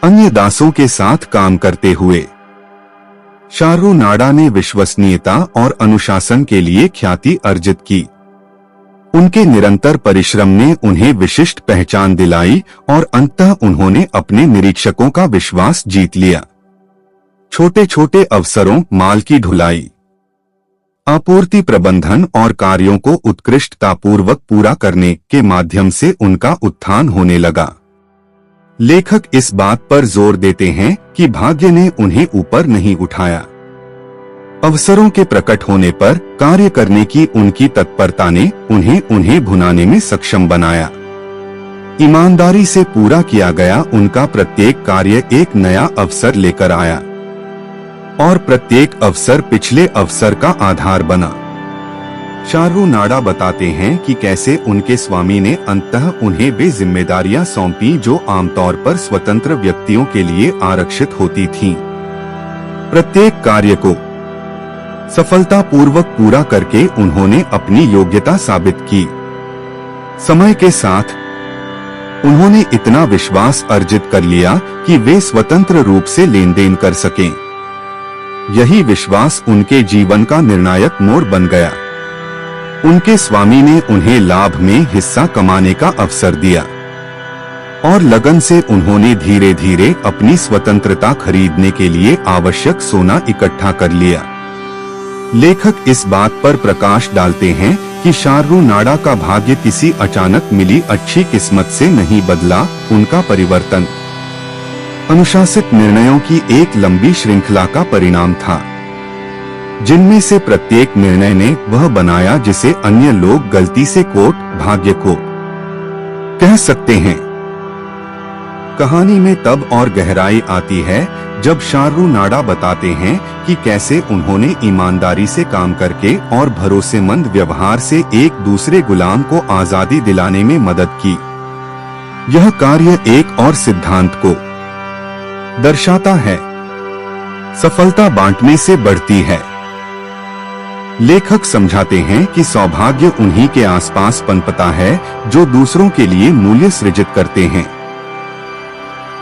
अन्य दासों के साथ काम करते हुए शारू नाडा ने विश्वसनीयता और अनुशासन के लिए ख्याति अर्जित की। उनके निरंतर परिश्रम ने उन्हें विशिष्ट पहचान दिलाई और अंततः उन्होंने अपने निरीक्षकों का विश्वास जीत लिया। छोटे छोटे अवसरों, माल की ढुलाई, आपूर्ति प्रबंधन और कार्यों को उत्कृष्टतापूर्वक पूरा करने के माध्यम से उनका उत्थान होने लगा। लेखक इस बात पर जोर देते हैं कि भाग्य ने उन्हें ऊपर नहीं उठाया, अवसरों के प्रकट होने पर कार्य करने की उनकी तत्परता ने उन्हें भुनाने में सक्षम बनाया। ईमानदारी से पूरा किया गया उनका प्रत्येक कार्य एक नया अवसर लेकर आया और प्रत्येक अवसर पिछले अवसर का आधार बना। शारू नाडा बताते हैं कि कैसे उनके स्वामी ने अंततः उन्हें वे जिम्मेदारियां सौंपी जो आमतौर पर स्वतंत्र व्यक्तियों के लिए आरक्षित होती थीं। प्रत्येक कार्य को सफलतापूर्वक पूरा करके उन्होंने अपनी योग्यता साबित की। समय के साथ उन्होंने इतना विश्वास अर्जित कर लिया कि वे स्वतंत्र रूप से लेन देन कर सकें। यही विश्वास उनके जीवन का निर्णायक मोड़ बन गया। उनके स्वामी ने उन्हें लाभ में हिस्सा कमाने का अवसर दिया और लगन से उन्होंने धीरे धीरे अपनी स्वतंत्रता खरीदने के लिए आवश्यक सोना इकट्ठा कर लिया। लेखक इस बात पर प्रकाश डालते हैं कि शार्रू नाडा का भाग्य किसी अचानक मिली अच्छी किस्मत से नहीं बदला, उनका परिवर्तन अनुशासित निर्णयों की एक लंबी श्रृंखला का परिणाम था, जिनमें से प्रत्येक निर्णय ने वह बनाया जिसे अन्य लोग गलती से भाग्य को कह सकते हैं। कहानी में तब और गहराई आती है जब शार्रू नाडा बताते हैं कि कैसे उन्होंने ईमानदारी से काम करके और भरोसेमंद व्यवहार से एक दूसरे गुलाम को आजादी दिलाने में मदद की। यह कार्य एक और सिद्धांत को दर्शाता है, सफलता बांटने से बढ़ती है। लेखक समझाते हैं कि सौभाग्य उन्हीं के आसपास पनपता है जो दूसरों के लिए मूल्य सृजित करते हैं।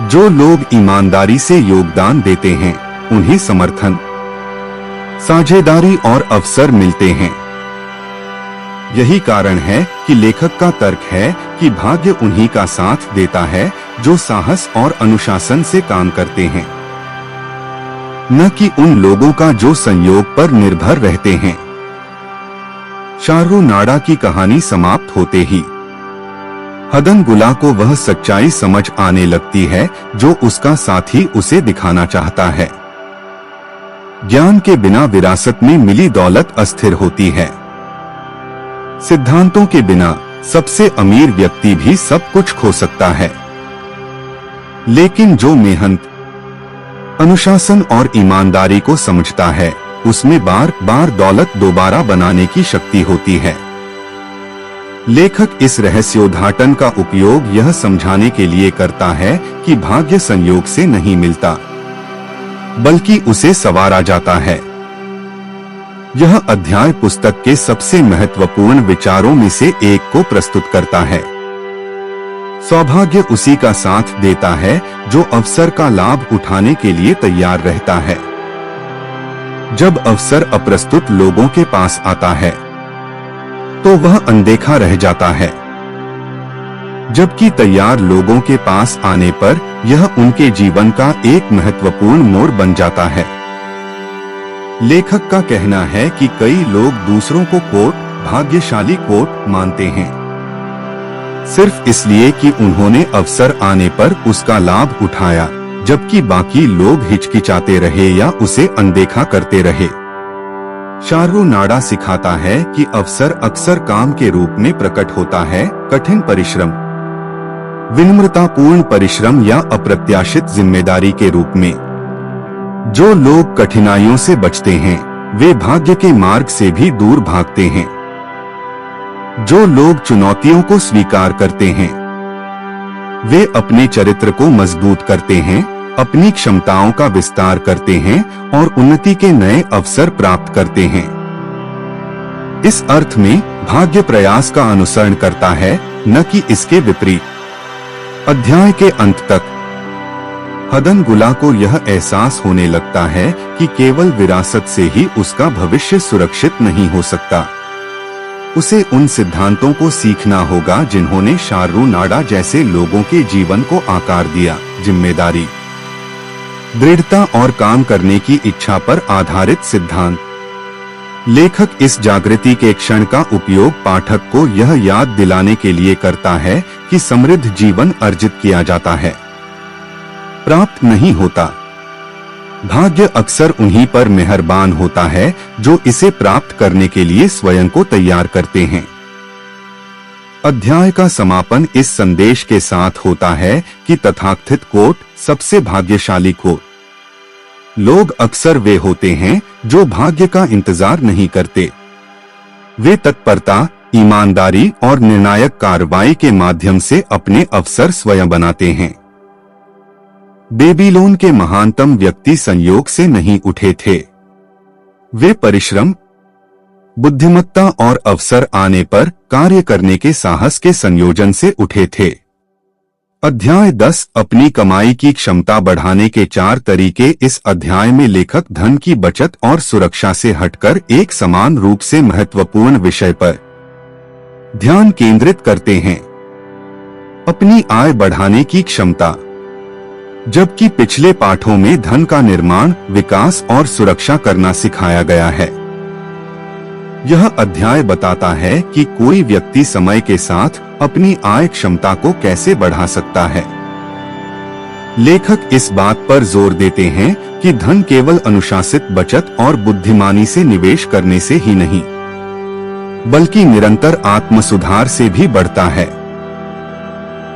जो लोग ईमानदारी से योगदान देते हैं, उन्हें समर्थन, साझेदारी और अवसर मिलते हैं। यही कारण है कि लेखक का तर्क है कि भाग्य उन्हीं का साथ देता है जो साहस और अनुशासन से काम करते हैं, न कि उन लोगों का जो संयोग पर निर्भर रहते हैं। शार्रू नाडा की कहानी समाप्त होते ही हदन गुला को वह सच्चाई समझ आने लगती है जो उसका साथी उसे दिखाना चाहता है। ज्ञान के बिना विरासत में मिली दौलत अस्थिर होती है। सिद्धांतों के बिना सबसे अमीर व्यक्ति भी सब कुछ खो सकता है, लेकिन जो मेहनत, अनुशासन और ईमानदारी को समझता है, उसमें बार बार दौलत दोबारा बनाने की शक्ति होती है। लेखक इस रहस्योद्घाटन का उपयोग यह समझाने के लिए करता है कि भाग्य संयोग से नहीं मिलता, बल्कि उसे संवारा जाता है। यह अध्याय पुस्तक के सबसे महत्वपूर्ण विचारों में से एक को प्रस्तुत करता है। सौभाग्य उसी का साथ देता है जो अवसर का लाभ उठाने के लिए तैयार रहता है। जब अवसर अप्रस्तुत लोगों के पास आता है, तो वह अनदेखा रह जाता है, जबकि तैयार लोगों के पास आने पर यह उनके जीवन का एक महत्वपूर्ण मोड़ बन जाता है। लेखक का कहना है कि कई लोग दूसरों को भाग्यशाली मानते हैं, सिर्फ इसलिए कि उन्होंने अवसर आने पर उसका लाभ उठाया, जबकि बाकी लोग हिचकिचाते रहे या उसे अनदेखा करते रहे। शार्रू नाडा सिखाता है कि अवसर अक्सर काम के रूप में प्रकट होता है, कठिन परिश्रम, विनम्रतापूर्ण परिश्रम या अप्रत्याशित जिम्मेदारी के रूप में। जो लोग कठिनाइयों से बचते हैं, वे भाग्य के मार्ग से भी दूर भागते हैं। जो लोग चुनौतियों को स्वीकार करते हैं, वे अपने चरित्र को मजबूत करते हैं, अपनी क्षमताओं का विस्तार करते हैं और उन्नति के नए अवसर प्राप्त करते हैं। इस अर्थ में भाग्य प्रयास का अनुसरण करता है, न कि इसके विपरीत। अध्याय के अंत तक हदन गुला को यह एहसास होने लगता है कि केवल विरासत से ही उसका भविष्य सुरक्षित नहीं हो सकता। उसे उन सिद्धांतों को सीखना होगा जिन्होंने शार्रू नाडा जैसे लोगों के जीवन को आकार दिया, जिम्मेदारी, दृढ़ता और काम करने की इच्छा पर आधारित सिद्धांत। लेखक इस जागृति के क्षण का उपयोग पाठक को यह याद दिलाने के लिए करता है कि समृद्ध जीवन अर्जित किया जाता है, प्राप्त नहीं होता। भाग्य अक्सर उन्हीं पर मेहरबान होता है जो इसे प्राप्त करने के लिए स्वयं को तैयार करते हैं। अध्याय का समापन इस संदेश के साथ होता है कि तथाकथित सबसे भाग्यशाली लोग अक्सर वे होते हैं जो भाग्य का इंतजार नहीं करते। वे तत्परता, ईमानदारी और निर्णायक कार्रवाई के माध्यम से अपने अवसर स्वयं बनाते हैं। बेबीलोन के महानतम व्यक्ति संयोग से नहीं उठे थे, वे परिश्रम, बुद्धिमत्ता और अवसर आने पर कार्य करने के साहस के संयोजन से उठे थे। अध्याय 10 अपनी कमाई की क्षमता बढ़ाने के 4 तरीके। इस अध्याय में लेखक धन की बचत और सुरक्षा से हटकर एक समान रूप से महत्वपूर्ण विषय पर ध्यान केंद्रित करते हैं, अपनी आय बढ़ाने की क्षमता। जबकि पिछले पाठों में धन का निर्माण, विकास और सुरक्षा करना सिखाया गया है, यह अध्याय बताता है कि कोई व्यक्ति समय के साथ अपनी आय क्षमता को कैसे बढ़ा सकता है। लेखक इस बात पर जोर देते हैं कि धन केवल अनुशासित बचत और बुद्धिमानी से निवेश करने से ही नहीं, बल्कि निरंतर आत्म सुधार से भी बढ़ता है।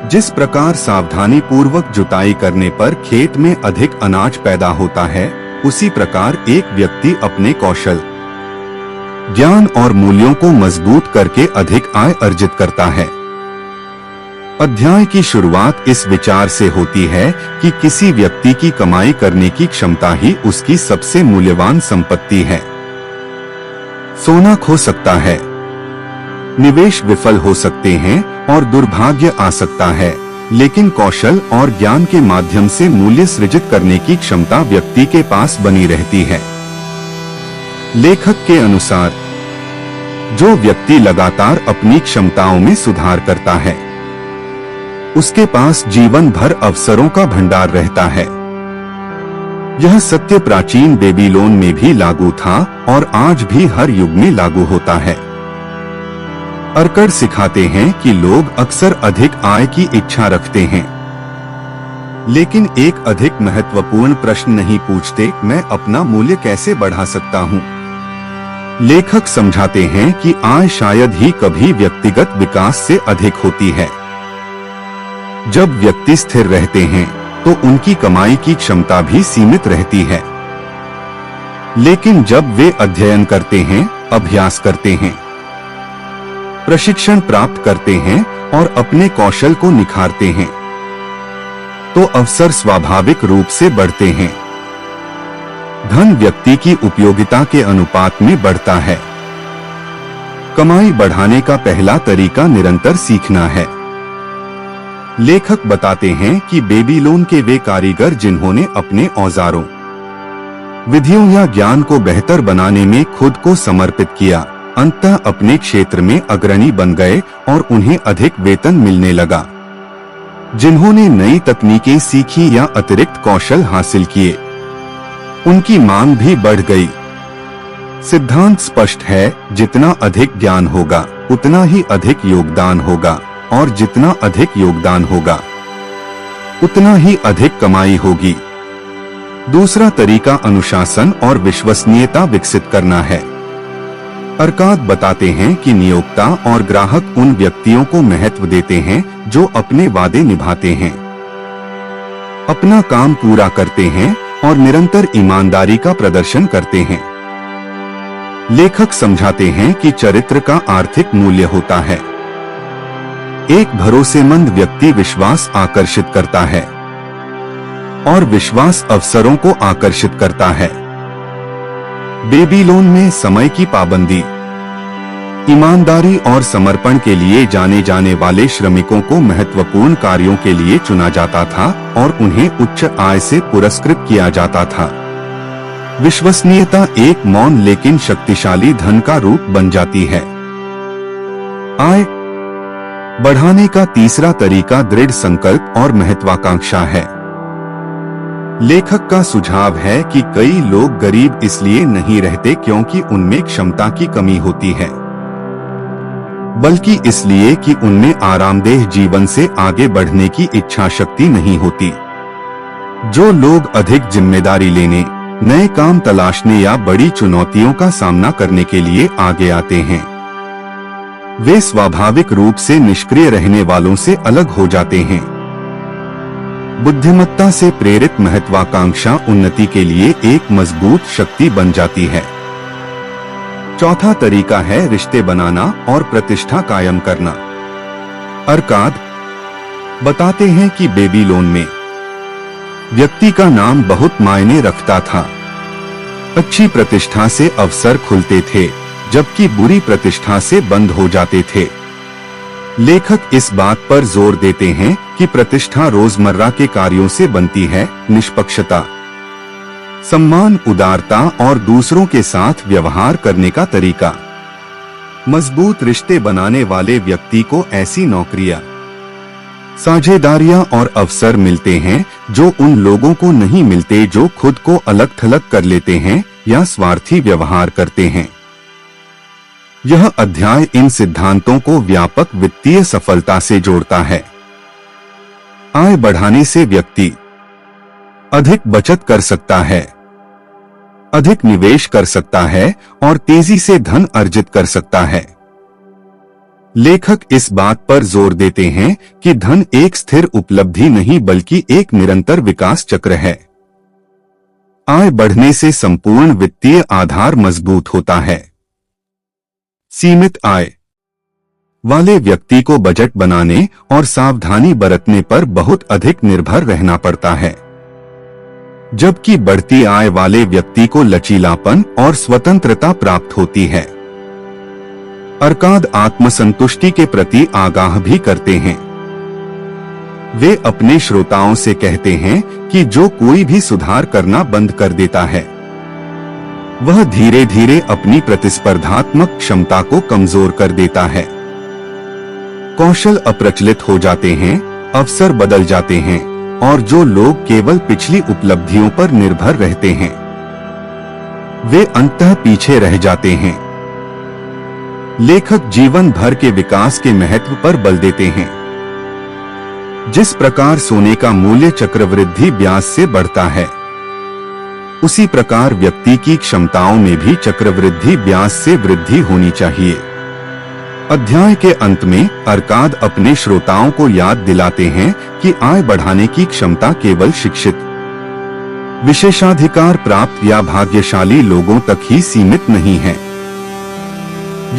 जिस प्रकार सावधानी पूर्वक जुताई करने पर खेत में अधिक अनाज पैदा होता है, उसी प्रकार एक व्यक्ति अपने कौशल, ज्ञान और मूल्यों को मजबूत करके अधिक आय अर्जित करता है। अध्याय की शुरुआत इस विचार से होती है कि किसी व्यक्ति की कमाई करने की क्षमता ही उसकी सबसे मूल्यवान संपत्ति है। सोना खो सकता है, निवेश विफल हो सकते हैं और दुर्भाग्य आ सकता है, लेकिन कौशल और ज्ञान के माध्यम से मूल्य सृजित करने की क्षमता व्यक्ति के पास बनी रहती है। लेखक के अनुसार जो व्यक्ति लगातार अपनी क्षमताओं में सुधार करता है, उसके पास जीवन भर अवसरों का भंडार रहता है। यह सत्य प्राचीन बेबीलोन में भी लागू था और आज भी हर युग में लागू होता है। अर्कड सिखाते हैं कि लोग अक्सर अधिक आय की इच्छा रखते हैं, लेकिन एक अधिक महत्वपूर्ण प्रश्न नहीं पूछते, मैं अपना मूल्य कैसे बढ़ा सकता हूँ। लेखक समझाते हैं कि आय शायद ही कभी व्यक्तिगत विकास से अधिक होती है। जब व्यक्ति स्थिर रहते हैं तो उनकी कमाई की क्षमता भी सीमित रहती है, लेकिन जब वे अध्ययन करते हैं, अभ्यास करते हैं, प्रशिक्षण प्राप्त करते हैं और अपने कौशल को निखारते हैं, तो अवसर स्वाभाविक रूप से बढ़ते हैं। धन व्यक्ति की उपयोगिता के अनुपात में बढ़ता है। कमाई बढ़ाने का पहला तरीका निरंतर सीखना है। लेखक बताते हैं कि बेबीलोन के वे कारीगर जिन्होंने अपने औजारों, विधियों या ज्ञान को बेहतर बनाने में खुद को समर्पित किया, अंततः अपने क्षेत्र में अग्रणी बन गए और उन्हें अधिक वेतन मिलने लगा। जिन्होंने नई तकनीकें सीखी या अतिरिक्त कौशल हासिल किए, उनकी मांग भी बढ़ गई। सिद्धांत स्पष्ट है, जितना अधिक ज्ञान होगा उतना ही अधिक योगदान होगा, और जितना अधिक योगदान होगा उतना ही अधिक कमाई होगी। दूसरा तरीका अनुशासन और विश्वसनीयता विकसित करना है। अर्काद बताते हैं कि नियोक्ता और ग्राहक उन व्यक्तियों को महत्व देते हैं जो अपने वादे निभाते हैं, अपना काम पूरा करते हैं और निरंतर ईमानदारी का प्रदर्शन करते हैं। लेखक समझाते हैं कि चरित्र का आर्थिक मूल्य होता है। एक भरोसेमंद व्यक्ति विश्वास आकर्षित करता है और विश्वास अवसरों को आकर्षित करता है। बेबीलोन में समय की पाबंदी, ईमानदारी और समर्पण के लिए जाने जाने वाले श्रमिकों को महत्वपूर्ण कार्यों के लिए चुना जाता था और उन्हें उच्च आय से पुरस्कृत किया जाता था। विश्वसनीयता एक मौन लेकिन शक्तिशाली धन का रूप बन जाती है। आय बढ़ाने का तीसरा तरीका दृढ़ संकल्प और महत्वाकांक्षा है। लेखक का सुझाव है कि कई लोग गरीब इसलिए नहीं रहते क्योंकि उनमें क्षमता की कमी होती है, बल्कि इसलिए कि उनमें आरामदेह जीवन से आगे बढ़ने की इच्छा शक्ति नहीं होती। जो लोग अधिक जिम्मेदारी लेने, नए काम तलाशने या बड़ी चुनौतियों का सामना करने के लिए आगे आते हैं, वे स्वाभाविक रूप से निष्क्रिय रहने वालों से अलग हो जाते हैं। बुद्धिमत्ता से प्रेरित महत्वाकांक्षा उन्नति के लिए एक मजबूत शक्ति बन जाती है। चौथा तरीका है रिश्ते बनाना और प्रतिष्ठा कायम करना। अर्काद बताते हैं कि बेबीलोन में व्यक्ति का नाम बहुत मायने रखता था। अच्छी प्रतिष्ठा से अवसर खुलते थे, जबकि बुरी प्रतिष्ठा से बंद हो जाते थे। लेखक इस बात पर जोर देते हैं कि प्रतिष्ठा रोजमर्रा के कार्यों से बनती है। निष्पक्षता, सम्मान, उदारता और दूसरों के साथ व्यवहार करने का तरीका। मजबूत रिश्ते बनाने वाले व्यक्ति को ऐसी नौकरियां, साझेदारियां और अवसर मिलते हैं जो उन लोगों को नहीं मिलते जो खुद को अलग थलग कर लेते हैं या स्वार्थी व्यवहार करते हैं। यह अध्याय इन सिद्धांतों को व्यापक वित्तीय सफलता से जोड़ता है। आय बढ़ाने से व्यक्ति अधिक बचत कर सकता है, अधिक निवेश कर सकता है और तेजी से धन अर्जित कर सकता है। लेखक इस बात पर जोर देते हैं कि धन एक स्थिर उपलब्धि नहीं बल्कि एक निरंतर विकास चक्र है। आय बढ़ने से संपूर्ण वित्तीय आधार मजबूत होता है। सीमित आय वाले व्यक्ति को बजट बनाने और सावधानी बरतने पर बहुत अधिक निर्भर रहना पड़ता है, जबकि बढ़ती आय वाले व्यक्ति को लचीलापन और स्वतंत्रता प्राप्त होती है। अर्काद आत्मसंतुष्टि के प्रति आगाह भी करते हैं। वे अपने श्रोताओं से कहते हैं कि जो कोई भी सुधार करना बंद कर देता है, वह धीरे धीरे अपनी प्रतिस्पर्धात्मक क्षमता को कमजोर कर देता है। कौशल अप्रचलित हो जाते हैं, अवसर बदल जाते हैं और जो लोग केवल पिछली उपलब्धियों पर निर्भर रहते हैं, वे अंततः पीछे रह जाते हैं। लेखक जीवन भर के विकास के महत्व पर बल देते हैं। जिस प्रकार सोने का मूल्य चक्रवृद्धि ब्याज से बढ़ता है, उसी प्रकार व्यक्ति की क्षमताओं में भी चक्रवृद्धि ब्याज से वृद्धि होनी चाहिए। अध्याय के अंत में अर्काद अपने श्रोताओं को याद दिलाते हैं कि आय बढ़ाने की क्षमता केवल शिक्षित, विशेषाधिकार प्राप्त या भाग्यशाली लोगों तक ही सीमित नहीं है।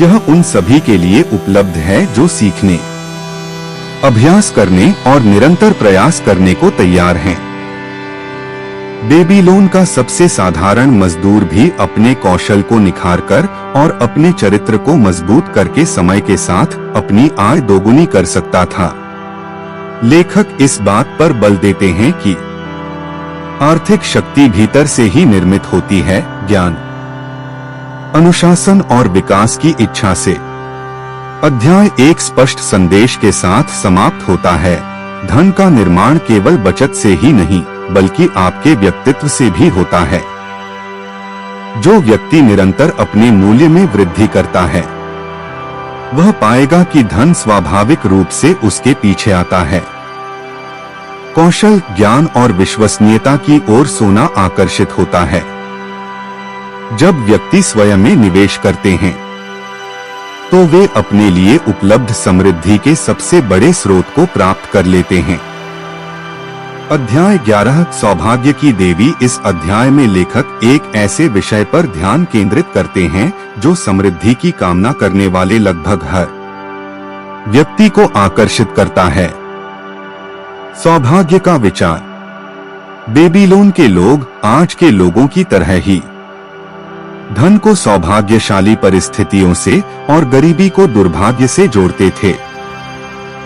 यह उन सभी के लिए उपलब्ध है जो सीखने, अभ्यास करने और निरंतर प्रयास करने को तैयार हैं। बेबीलोन का सबसे साधारण मजदूर भी अपने कौशल को निखारकर और अपने चरित्र को मजबूत करके समय के साथ अपनी आय दोगुनी कर सकता था। लेखक इस बात पर बल देते हैं कि आर्थिक शक्ति भीतर से ही निर्मित होती है, ज्ञान, अनुशासन और विकास की इच्छा से। अध्याय एक स्पष्ट संदेश के साथ समाप्त होता है। धन का निर्माण केवल बचत से ही नहीं बल्कि आपके व्यक्तित्व से भी होता है। जो व्यक्ति निरंतर अपने मूल्य में वृद्धि करता है, वह पाएगा कि धन स्वाभाविक रूप से उसके पीछे आता है। कौशल, ज्ञान और विश्वसनीयता की ओर सोना आकर्षित होता है। जब व्यक्ति स्वयं में निवेश करते हैं, तो वे अपने लिए उपलब्ध समृद्धि के सबसे बड़े स्रोत को प्राप्त कर लेते हैं। अध्याय 11 सौभाग्य की देवी। इस अध्याय में लेखक एक ऐसे विषय पर ध्यान केंद्रित करते हैं जो समृद्धि की कामना करने वाले लगभग हर व्यक्ति को आकर्षित करता है। सौभाग्य का विचार। बेबीलोन के लोग आज के लोगों की तरह ही धन को सौभाग्यशाली परिस्थितियों से और गरीबी को दुर्भाग्य से जोड़ते थे।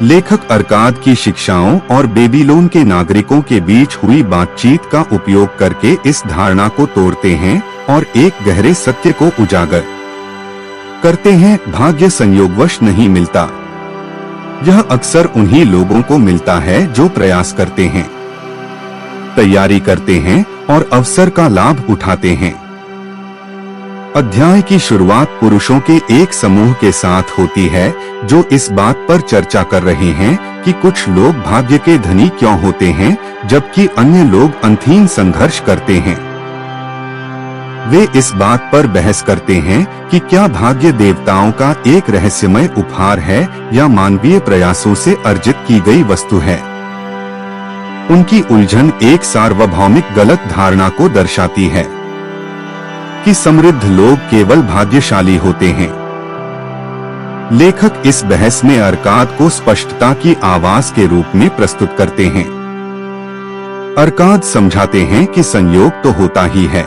लेखक अर्काद की शिक्षाओं और बेबीलोन के नागरिकों के बीच हुई बातचीत का उपयोग करके इस धारणा को तोड़ते हैं और एक गहरे सत्य को उजागर करते हैं। भाग्य संयोगवश नहीं मिलता, यह अक्सर उन्हीं लोगों को मिलता है जो प्रयास करते हैं, तैयारी करते हैं और अवसर का लाभ उठाते हैं। अध्याय की शुरुआत पुरुषों के एक समूह के साथ होती है जो इस बात पर चर्चा कर रहे हैं कि कुछ लोग भाग्य के धनी क्यों होते हैं जबकि अन्य लोग अंतहीन संघर्ष करते हैं। वे इस बात पर बहस करते हैं कि क्या भाग्य देवताओं का एक रहस्यमय उपहार है या मानवीय प्रयासों से अर्जित की गई वस्तु है। उनकी उलझन एक सार्वभौमिक गलत धारणा को दर्शाती है कि समृद्ध लोग केवल भाग्यशाली होते हैं। लेखक इस बहस में अर्काद को स्पष्टता की आवाज के रूप में प्रस्तुत करते हैं। अर्काद समझाते हैं कि संयोग तो होता ही है,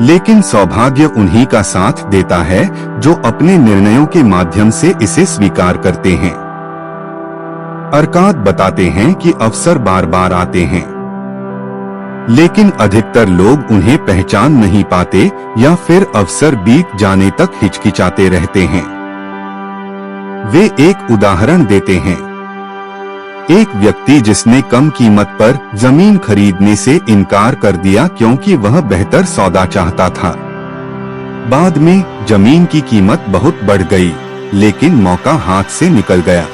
लेकिन सौभाग्य उन्हीं का साथ देता है जो अपने निर्णयों के माध्यम से इसे स्वीकार करते हैं। अर्काद बताते हैं कि अवसर बार बार आते हैं, लेकिन अधिकतर लोग उन्हें पहचान नहीं पाते या फिर अवसर बीत जाने तक हिचकिचाते रहते हैं। वे एक उदाहरण देते हैं। एक व्यक्ति जिसने कम कीमत पर जमीन खरीदने से इनकार कर दिया क्योंकि वह बेहतर सौदा चाहता था। बाद में जमीन की कीमत बहुत बढ़ गई, लेकिन मौका हाथ से निकल गया।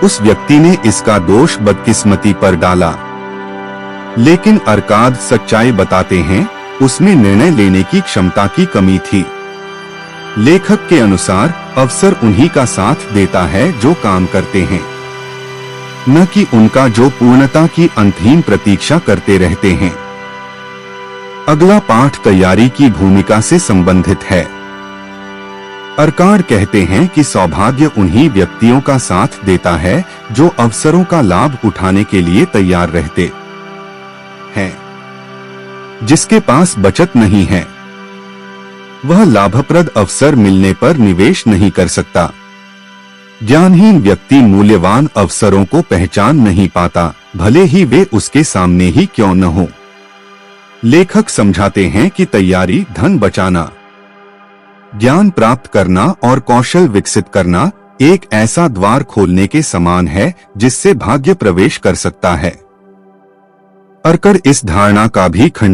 उस व्यक्ति ने इसका दोष बदकिस्मती पर डाला, लेकिन अर्काद सच्चाई बताते हैं, उसमें निर्णय लेने की क्षमता की कमी थी। लेखक के अनुसार अवसर उन्हीं का साथ देता है जो काम करते हैं, न कि उनका जो पूर्णता की अंतहीन प्रतीक्षा करते रहते हैं। अगला पाठ तैयारी की भूमिका से संबंधित है। अर्काड कहते हैं कि सौभाग्य उन्हीं व्यक्तियों का साथ देता है जो अवसरों का लाभ उठाने के लिए तैयार रहते हैं। जिसके पास बचत नहीं है, वह लाभप्रद अवसर मिलने पर निवेश नहीं कर सकता। ज्ञानहीन व्यक्ति मूल्यवान अवसरों को पहचान नहीं पाता, भले ही वे उसके सामने ही क्यों न हो। लेखक समझाते हैं कि तैयारी धन बचाना, ज्ञान प्राप्त करना और कौशल विकसित करना एक ऐसा द्वार खोलने के समान है जिससे भाग्य प्रवेश कर सकता है। अर्काड इस धारणा का भी खंडन